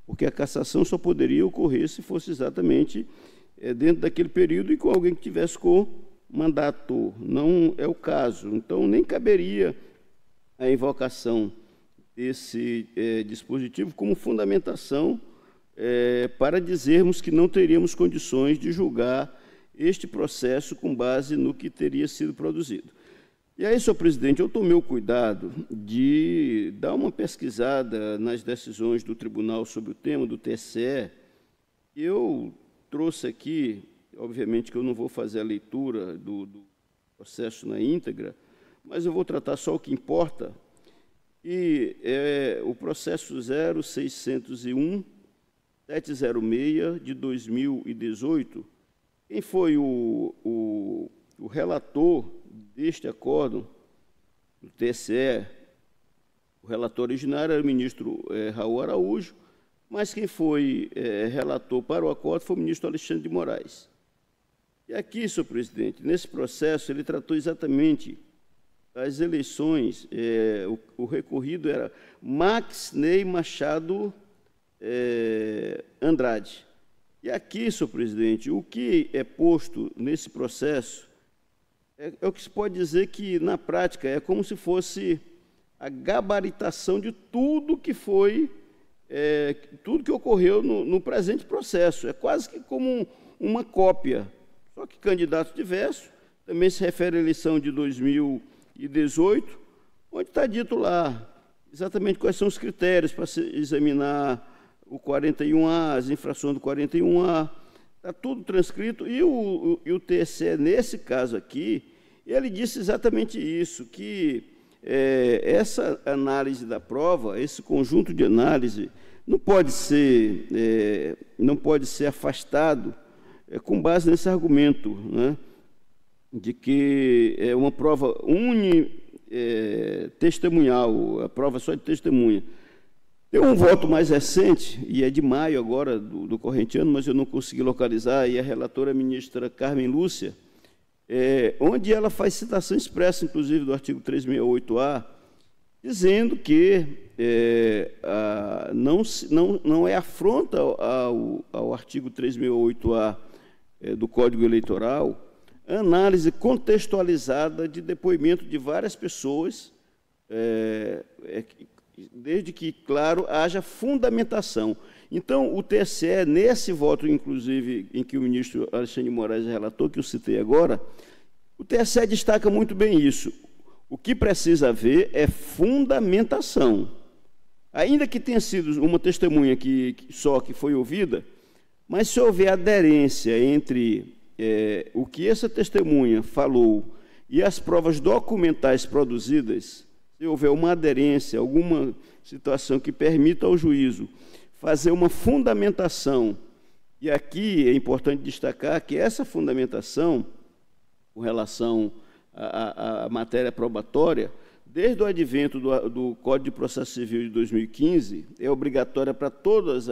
porque a cassação só poderia ocorrer se fosse exatamente dentro daquele período e com alguém que tivesse com mandato. Não é o caso. Então, nem caberia a invocação desse dispositivo como fundamentação para dizermos que não teríamos condições de julgar este processo com base no que teria sido produzido. E aí, senhor presidente, eu tomei o cuidado de dar uma pesquisada nas decisões do tribunal sobre o tema, do TSE. Eu trouxe aqui, obviamente que eu não vou fazer a leitura do processo na íntegra, mas eu vou tratar só o que importa, e o processo 0601-706 de 2018. Quem foi o relator deste acórdão do TSE, o relator originário era o ministro Raul Araújo, mas quem foi relator para o acórdão foi o ministro Alexandre de Moraes. E aqui, senhor presidente, nesse processo, ele tratou exatamente as eleições, o recorrido era Max Ney Machado Andrade. E aqui, senhor presidente, o que é posto nesse processo é o que se pode dizer que, na prática, é como se fosse a gabaritação de tudo que foi, tudo que ocorreu no presente processo. É quase que como uma cópia, só que candidato diverso, também se refere à eleição de 2018, onde está dito lá exatamente quais são os critérios para se examinar o 41A, as infrações do 41A, está tudo transcrito, e o TSE, nesse caso aqui, ele disse exatamente isso, que essa análise da prova, esse conjunto de análise, não pode ser afastado com base nesse argumento, né, de que é uma prova testemunhal, a prova só de testemunha. Tem um voto mais recente, e é de maio agora, do corrente ano, mas eu não consegui localizar, e a relatora ministra Carmen Lúcia, onde ela faz citação expressa, inclusive, do artigo 368-A, dizendo que não é afronta ao artigo 368-A do Código Eleitoral a análise contextualizada de depoimento de várias pessoas, desde que, claro, haja fundamentação. Então, o TSE, nesse voto, inclusive, em que o ministro Alexandre de Moraes relatou, que eu citei agora, o TSE destaca muito bem isso. O que precisa haver é fundamentação. Ainda que tenha sido uma testemunha que foi ouvida, mas se houver aderência entre o que essa testemunha falou e as provas documentais produzidas, se houver uma aderência, alguma situação que permita ao juízo fazer uma fundamentação, e aqui é importante destacar que essa fundamentação, com relação à matéria probatória, desde o advento do Código de Processo Civil de 2015, é obrigatória para todos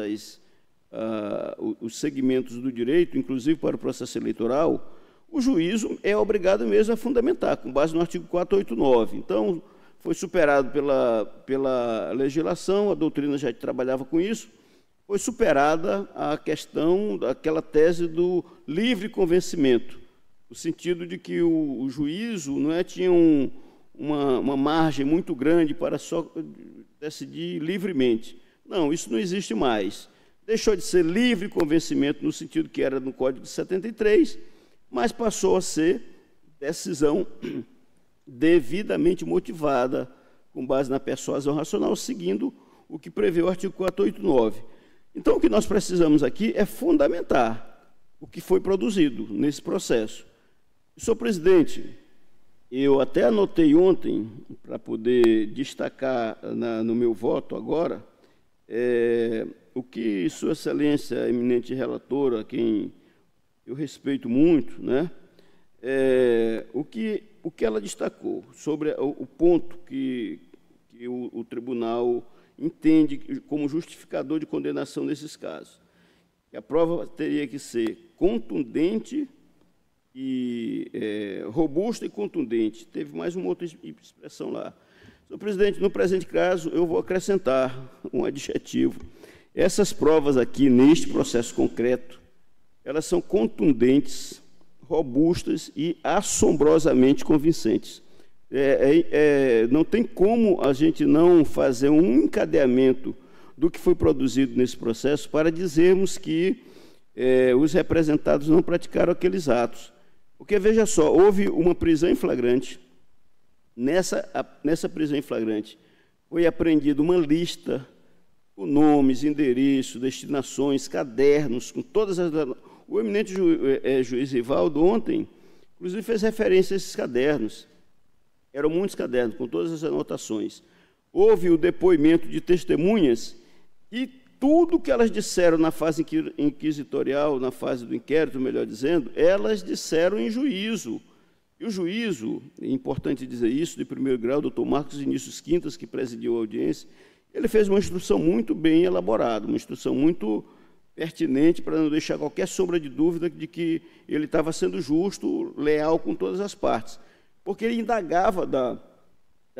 os segmentos do direito, inclusive para o processo eleitoral, o juízo é obrigado mesmo a fundamentar, com base no artigo 489. Então, foi superado pela legislação, a doutrina já trabalhava com isso, foi superada a questão daquela tese do livre convencimento, no sentido de que o juízo tinha uma margem muito grande para só decidir livremente. Não, isso não existe mais. Deixou de ser livre convencimento no sentido que era no Código de 73, mas passou a ser decisão devidamente motivada, com base na persuasão racional, seguindo o que prevê o artigo 489. Então, o que nós precisamos aqui é fundamentar o que foi produzido nesse processo. Senhor presidente, eu até anotei ontem, para poder destacar no meu voto agora, o que Sua Excelência, a eminente relatora, a quem eu respeito muito, né, o que ela destacou sobre o ponto que o tribunal entende como justificador de condenação nesses casos. Que a prova teria que ser contundente e robusta e contundente. Teve mais uma outra expressão lá. Senhor presidente, no presente caso, eu vou acrescentar um adjetivo. Essas provas aqui, neste processo concreto, elas são contundentes, robustas e assombrosamente convincentes. Não tem como a gente não fazer um encadeamento do que foi produzido nesse processo para dizermos que os representados não praticaram aqueles atos. Porque, veja só, houve uma prisão em flagrante. Nessa prisão em flagrante foi apreendida uma lista com nomes, endereços, destinações, cadernos, com todas as... O eminente juiz Rivaldo, ontem, inclusive, fez referência a esses cadernos. Eram muitos cadernos, com todas as anotações. Houve o depoimento de testemunhas e tudo que elas disseram na fase inquisitorial, na fase do inquérito, melhor dizendo, elas disseram em juízo. E o juízo, é importante dizer isso, de primeiro grau, o doutor Marcos Vinícius Quintas, que presidiu a audiência, ele fez uma instrução muito bem elaborada, uma instrução muito pertinente para não deixar qualquer sombra de dúvida de que ele estava sendo justo, leal com todas as partes. Porque ele indagava da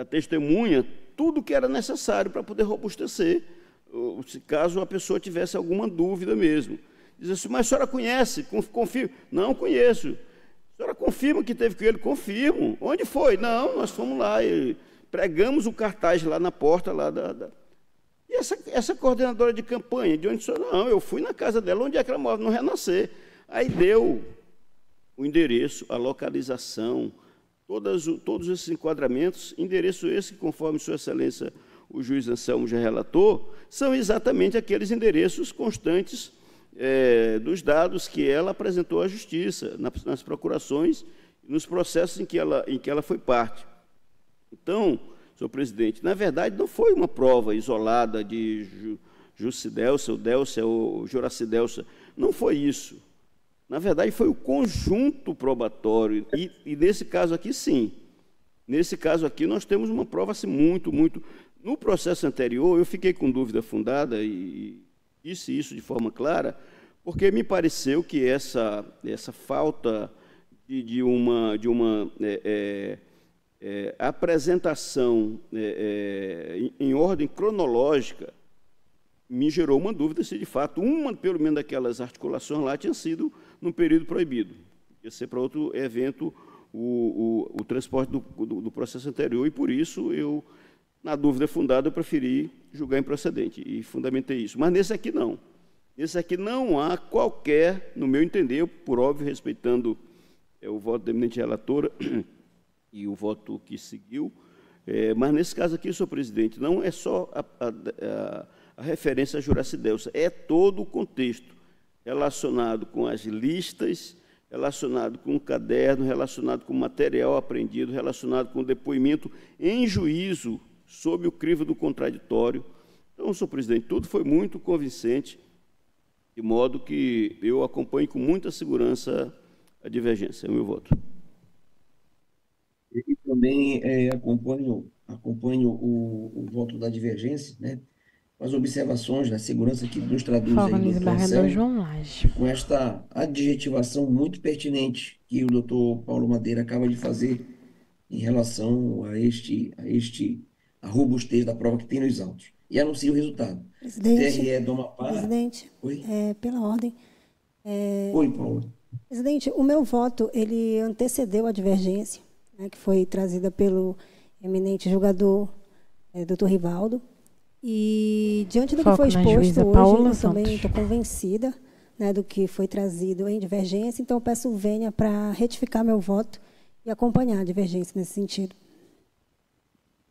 testemunha tudo o que era necessário para poder robustecer, se caso a pessoa tivesse alguma dúvida mesmo. Diz assim, mas a senhora conhece? Confirma. Não conheço. A senhora confirma que teve com ele? Confirmo. Onde foi? Não, nós fomos lá e pregamos o cartaz lá na porta. E essa coordenadora de campanha, de onde o senhor? Não, eu fui na casa dela, onde é que ela mora? No Renascer. Aí deu o endereço, a localização, todos esses enquadramentos, endereço esse que, conforme Sua Excelência, o juiz Anselmo já relatou, são exatamente aqueles endereços constantes dos dados que ela apresentou à Justiça, nas procurações, nos processos em que ela foi parte. Então, senhor presidente, na verdade, não foi uma prova isolada de Jucidelcia, ou Delcia, ou Juracidelcia, não foi isso. Na verdade, foi o conjunto probatório, e nesse caso aqui, sim. Nesse caso aqui, nós temos uma prova assim, muito... No processo anterior, eu fiquei com dúvida fundada e disse isso de forma clara, porque me pareceu que essa falta de uma apresentação em ordem cronológica me gerou uma dúvida se, de fato, pelo menos daquelas articulações lá tinha sido num período proibido. Ia ser para outro evento o transporte do processo anterior, e, por isso, na dúvida fundada, eu preferi julgar improcedente e fundamentei isso. Mas nesse aqui, não. Nesse aqui não há qualquer, no meu entender, por óbvio, respeitando o voto da eminente relatora e o voto que seguiu, mas nesse caso aqui, senhor presidente, não é só a referência a Juracidelcia, é todo o contexto relacionado com as listas, relacionado com o caderno, relacionado com o material apreendido, relacionado com o depoimento em juízo sob o crivo do contraditório. Então, senhor presidente, tudo foi muito convincente, de modo que eu acompanho com muita segurança a divergência. É o meu voto. E também acompanho o voto da divergência, né? As observações da segurança que nos traduz aí com esta adjetivação muito pertinente que o doutor Paulo Madeira acaba de fazer em relação a robustez da prova que tem nos autos. E anuncia o resultado. Presidente, TRE do Amapá. Presidente, pela ordem. Oi, Paulo. Presidente, o meu voto, ele antecedeu a divergência, né, que foi trazida pelo eminente julgador, doutor Rivaldo. E, diante do que foi exposto hoje, eu também estou convencida, né, do que foi trazido em divergência, então eu peço vênia para retificar meu voto e acompanhar a divergência nesse sentido.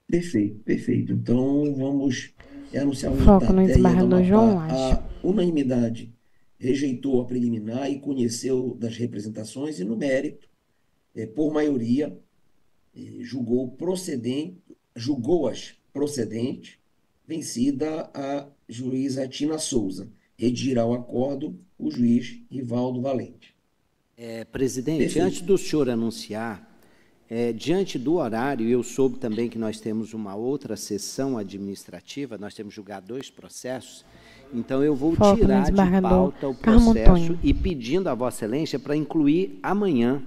Perfeito, perfeito. Então, vamos anunciar o resultado. Foco no desembargador João Laje. A unanimidade rejeitou a preliminar e conheceu das representações e, no mérito, por maioria, julgou-as procedentes, vencida a juíza Tina Souza. Redigirá o acordo o juiz Rivaldo Valente. Presidente, Perfeito. antes do senhor anunciar, diante do horário, eu soube também que nós temos uma outra sessão administrativa, nós temos julgado 2 processos, então eu vou tirar de pauta o processo e pedindo a Vossa Excelência para incluir amanhã.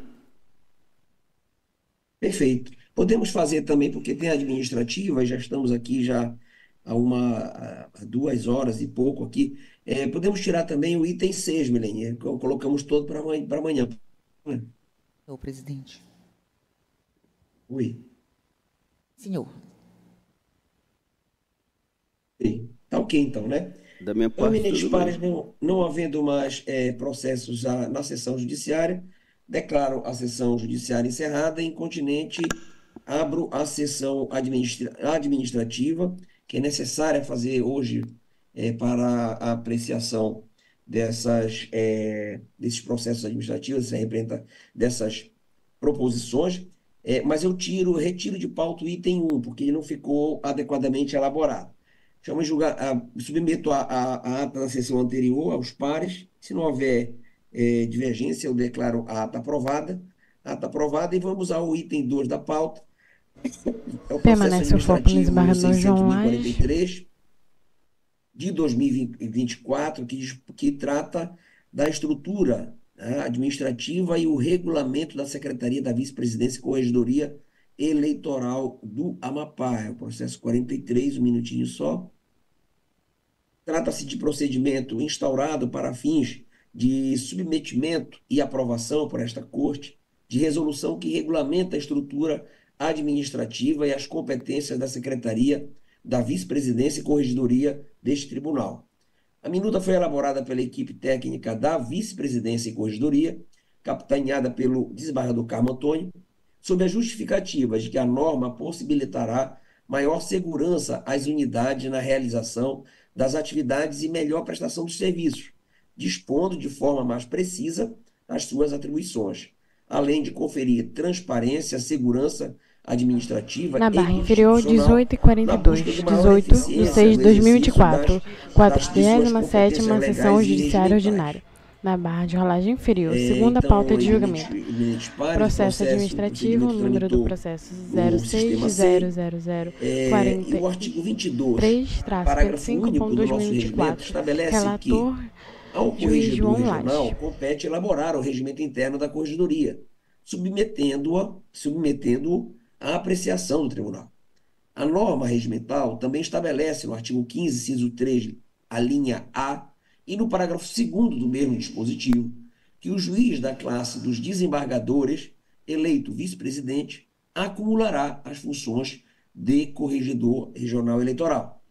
Perfeito. Podemos fazer também, porque tem a administrativa, já estamos aqui já há 2 horas e pouco aqui. Podemos tirar também o item 6, Milene, colocamos todo para amanhã. Senhor presidente. Oi. Senhor. Tá ok, então, né? Da minha parte, eminentes pares, não havendo mais processos na sessão judiciária, declaro a sessão judiciária encerrada. Incontinente, abro a sessão administrativa, que é necessária fazer hoje para a apreciação desses processos administrativos, dessas proposições, mas eu retiro de pauta o item 1, porque ele não ficou adequadamente elaborado. Submeto a ata da sessão anterior aos pares. Se não houver divergência, eu declaro a ata aprovada. E vamos ao item 2 da pauta. É o processo administrativo 643 de 2024, que trata da estrutura administrativa e o regulamento da Secretaria da Vice-Presidência e Corregedoria Eleitoral do Amapá. É o processo 43, um minutinho só. Trata-se de procedimento instaurado para fins de submetimento e aprovação por esta Corte de resolução que regulamenta a estrutura administrativa e as competências da Secretaria da Vice-Presidência e Corregedoria deste Tribunal. A minuta foi elaborada pela equipe técnica da Vice-Presidência e Corregedoria, capitaneada pelo desembargador Carmo Antônio, sob a justificativa de que a norma possibilitará maior segurança às unidades na realização das atividades e melhor prestação dos serviços, dispondo de forma mais precisa as suas atribuições, além de conferir transparência, segurança administrativa na barra inferior 18h42, 18 de 6 de 2024, 47ª sessão judiciária ordinária. Na barra de rolagem inferior, segunda pauta de julgamento. Processo administrativo, número do processo 06.00040. O artigo 22, parágrafo único do nosso regimento, estabelece que ao corregedor regional compete elaborar o regimento interno da corregedoria, submetendo-o à apreciação do tribunal. A norma regimental também estabelece no artigo 15, inciso 3, a linha A, e no parágrafo 2º do mesmo dispositivo, que o juiz da classe dos desembargadores, eleito vice-presidente, acumulará as funções de corregedor regional eleitoral.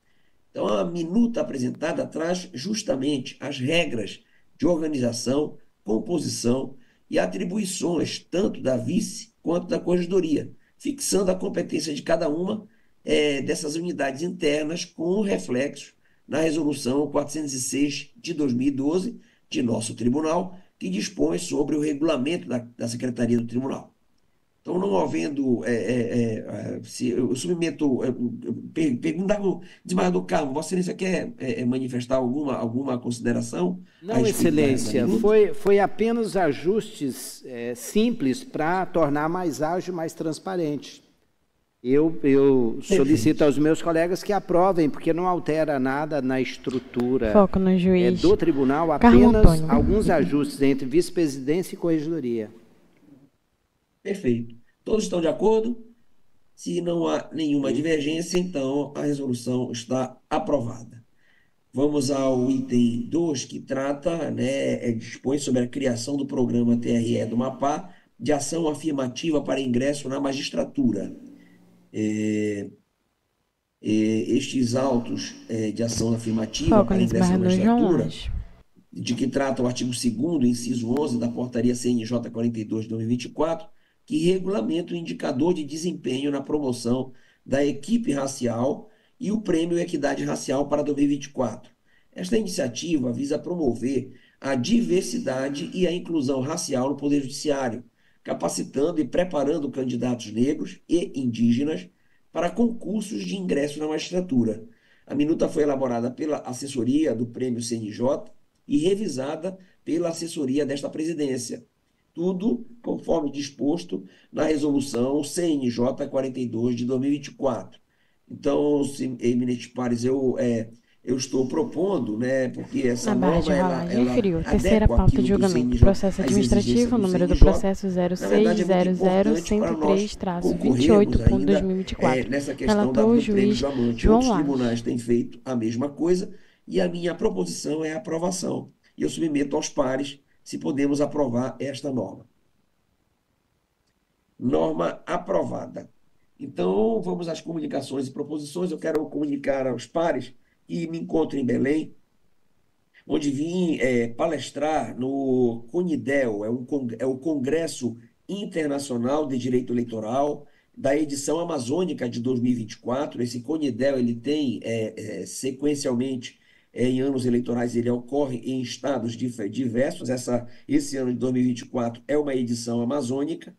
Então, a minuta apresentada traz justamente as regras de organização, composição e atribuições tanto da vice quanto da corregedoria, fixando a competência de cada uma dessas unidades internas com reflexo na resolução 406 de 2012 de nosso tribunal, que dispõe sobre o regulamento da Secretaria do Tribunal. Então, não havendo, eu submeto, perguntar ao desembargador Carmo, Vossa Excelência quer manifestar alguma consideração? Não, Excelência, foi apenas ajustes simples para tornar mais ágil, mais transparente. Eu solicito aos meus colegas que aprovem, porque não altera nada na estrutura do tribunal, apenas alguns ajustes entre vice-presidência e corregedoria. Perfeito. Todos estão de acordo? Se não há nenhuma divergência, então a resolução está aprovada. Vamos ao item 2, que trata, dispõe sobre a criação do programa TRE do Amapá de ação afirmativa para ingresso na magistratura. estes autos de ação afirmativa para ingresso na magistratura, de que trata o artigo 2º, inciso 11 da portaria CNJ 42 de 2024, que regulamenta o indicador de desempenho na promoção da equipe racial e o prêmio Equidade Racial para 2024. Esta iniciativa visa promover a diversidade e a inclusão racial no Poder Judiciário, capacitando e preparando candidatos negros e indígenas para concursos de ingresso na magistratura. A minuta foi elaborada pela assessoria do Prêmio CNJ e revisada pela assessoria desta presidência. Tudo conforme disposto na resolução CNJ 42 de 2024. Então, eminentes pares, eu estou propondo, né, porque essa norma, ela inferior, terceira pauta de julgamento, processo administrativo, número do processo 0600-103-28.2024. Relator o juiz João Lages. Os tribunais têm feito a mesma coisa e a minha proposição é a aprovação. E eu submeto aos pares se podemos aprovar esta norma. Norma aprovada. Então, vamos às comunicações e proposições. Eu quero comunicar aos pares que me encontro em Belém, onde vim palestrar no CONIDEL, é o Congresso Internacional de Direito Eleitoral, da edição amazônica de 2024. Esse CONIDEL, ele tem, sequencialmente, em anos eleitorais, ele ocorre em estados diversos. Esse ano de 2024 é uma edição amazônica,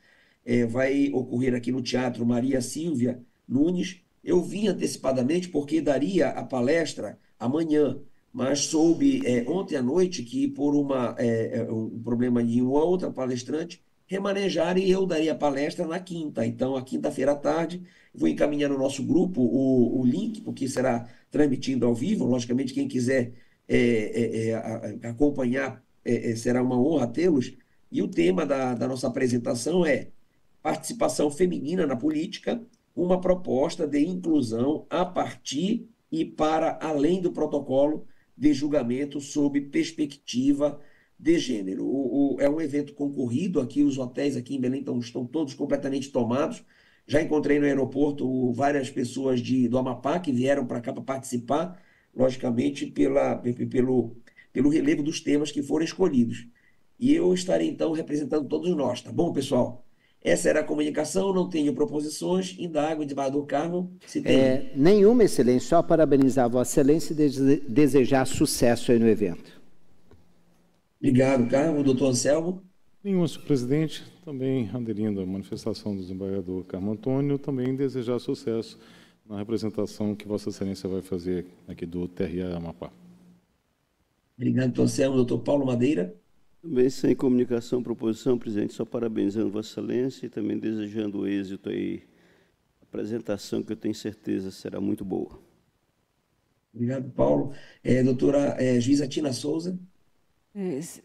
vai ocorrer aqui no Teatro Maria Silvia Nunes. Eu vim antecipadamente porque daria a palestra amanhã, mas soube ontem à noite que por um problema de uma outra palestrante remanejaram e eu daria a palestra na quinta. Então, a quinta-feira à tarde, vou encaminhar no nosso grupo o link, porque será transmitindo ao vivo. Logicamente, quem quiser acompanhar, será uma honra tê-los. E o tema da nossa apresentação é participação feminina na política, uma proposta de inclusão a partir e para além do protocolo de julgamento sob perspectiva de gênero. É um evento concorrido aqui, os hotéis aqui em Belém estão todos completamente tomados. Já encontrei no aeroporto várias pessoas do Amapá que vieram para cá para participar, logicamente pelo relevo dos temas que foram escolhidos. E eu estarei, então, representando todos nós, tá bom, pessoal? Essa era a comunicação, não tenho proposições. Indago, desembargador Carmo, se tem. Nenhuma, Excelência, só parabenizar a Vossa Excelência e desejar sucesso aí no evento. Obrigado, Carmo. Doutor Anselmo? Nenhuma, senhor presidente. Também aderindo à manifestação do desembargador Carmo Antônio, também desejar sucesso na representação que Vossa Excelência vai fazer aqui do TRE Amapá. Obrigado, doutor Anselmo. Doutor Paulo Madeira? Também sem comunicação, proposição, presidente, só parabenizando Vossa Excelência e também desejando êxito aí, a apresentação que eu tenho certeza será muito boa. Obrigado, Paulo. Doutora juíza Tina Souza.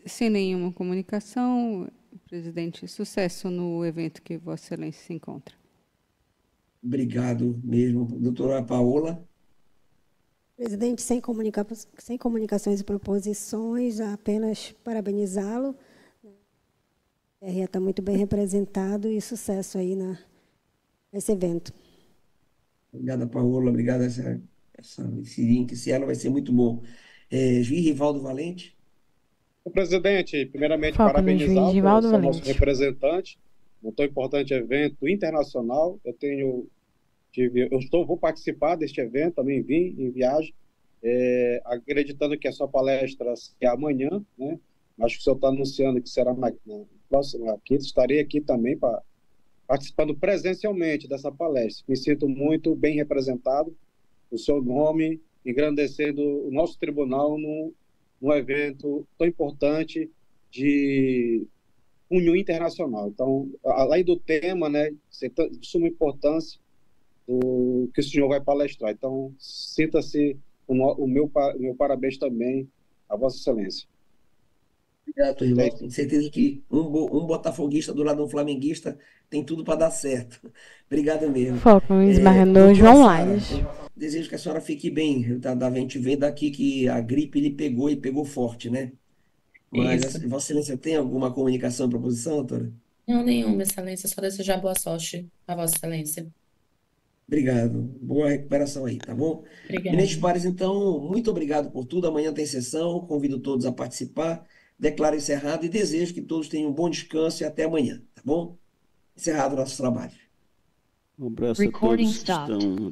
Sem nenhuma comunicação, presidente, sucesso no evento que Vossa Excelência se encontra. Obrigado mesmo. Doutora Paola. Presidente, sem comunicações e proposições, apenas parabenizá-lo. O TRE está muito bem representado e sucesso aí nesse evento. Obrigada, Paola. Obrigada. Esse link, esse ela vai ser muito bom. Juiz Rivaldo Valente. Presidente, primeiramente, parabenizá-lo por ser nosso representante num tão importante evento internacional. Vou participar deste evento, também vim em viagem, acreditando que a sua palestra é amanhã, né? Acho que o senhor está anunciando que será na próxima quinta. Estarei aqui também participando presencialmente dessa palestra. Me sinto muito bem representado, o seu nome, engrandecendo o nosso tribunal num evento tão importante de cunho internacional. Então, além do tema, né, de suma importância, que o senhor vai palestrar. Então, sinta-se o meu parabéns também a Vossa Excelência. Obrigado, irmão. Tenho certeza que um botafoguista do lado de um flamenguista tem tudo para dar certo. Obrigado mesmo. Foco no desembargador João Lages. Desejo que a senhora fique bem. A gente vê daqui que a gripe ele pegou e pegou forte, né? Mas Vossa Excelência tem alguma comunicação, proposição, doutora? Não, nenhuma, Excelência. Só desejar boa sorte a Vossa Excelência. Obrigado. Boa recuperação aí, tá bom? Eminentes pares, então, muito obrigado por tudo. Amanhã tem sessão, convido todos a participar. Declaro encerrado e desejo que todos tenham um bom descanso e até amanhã, tá bom? Encerrado o nosso trabalho. Um abraço a todos que estão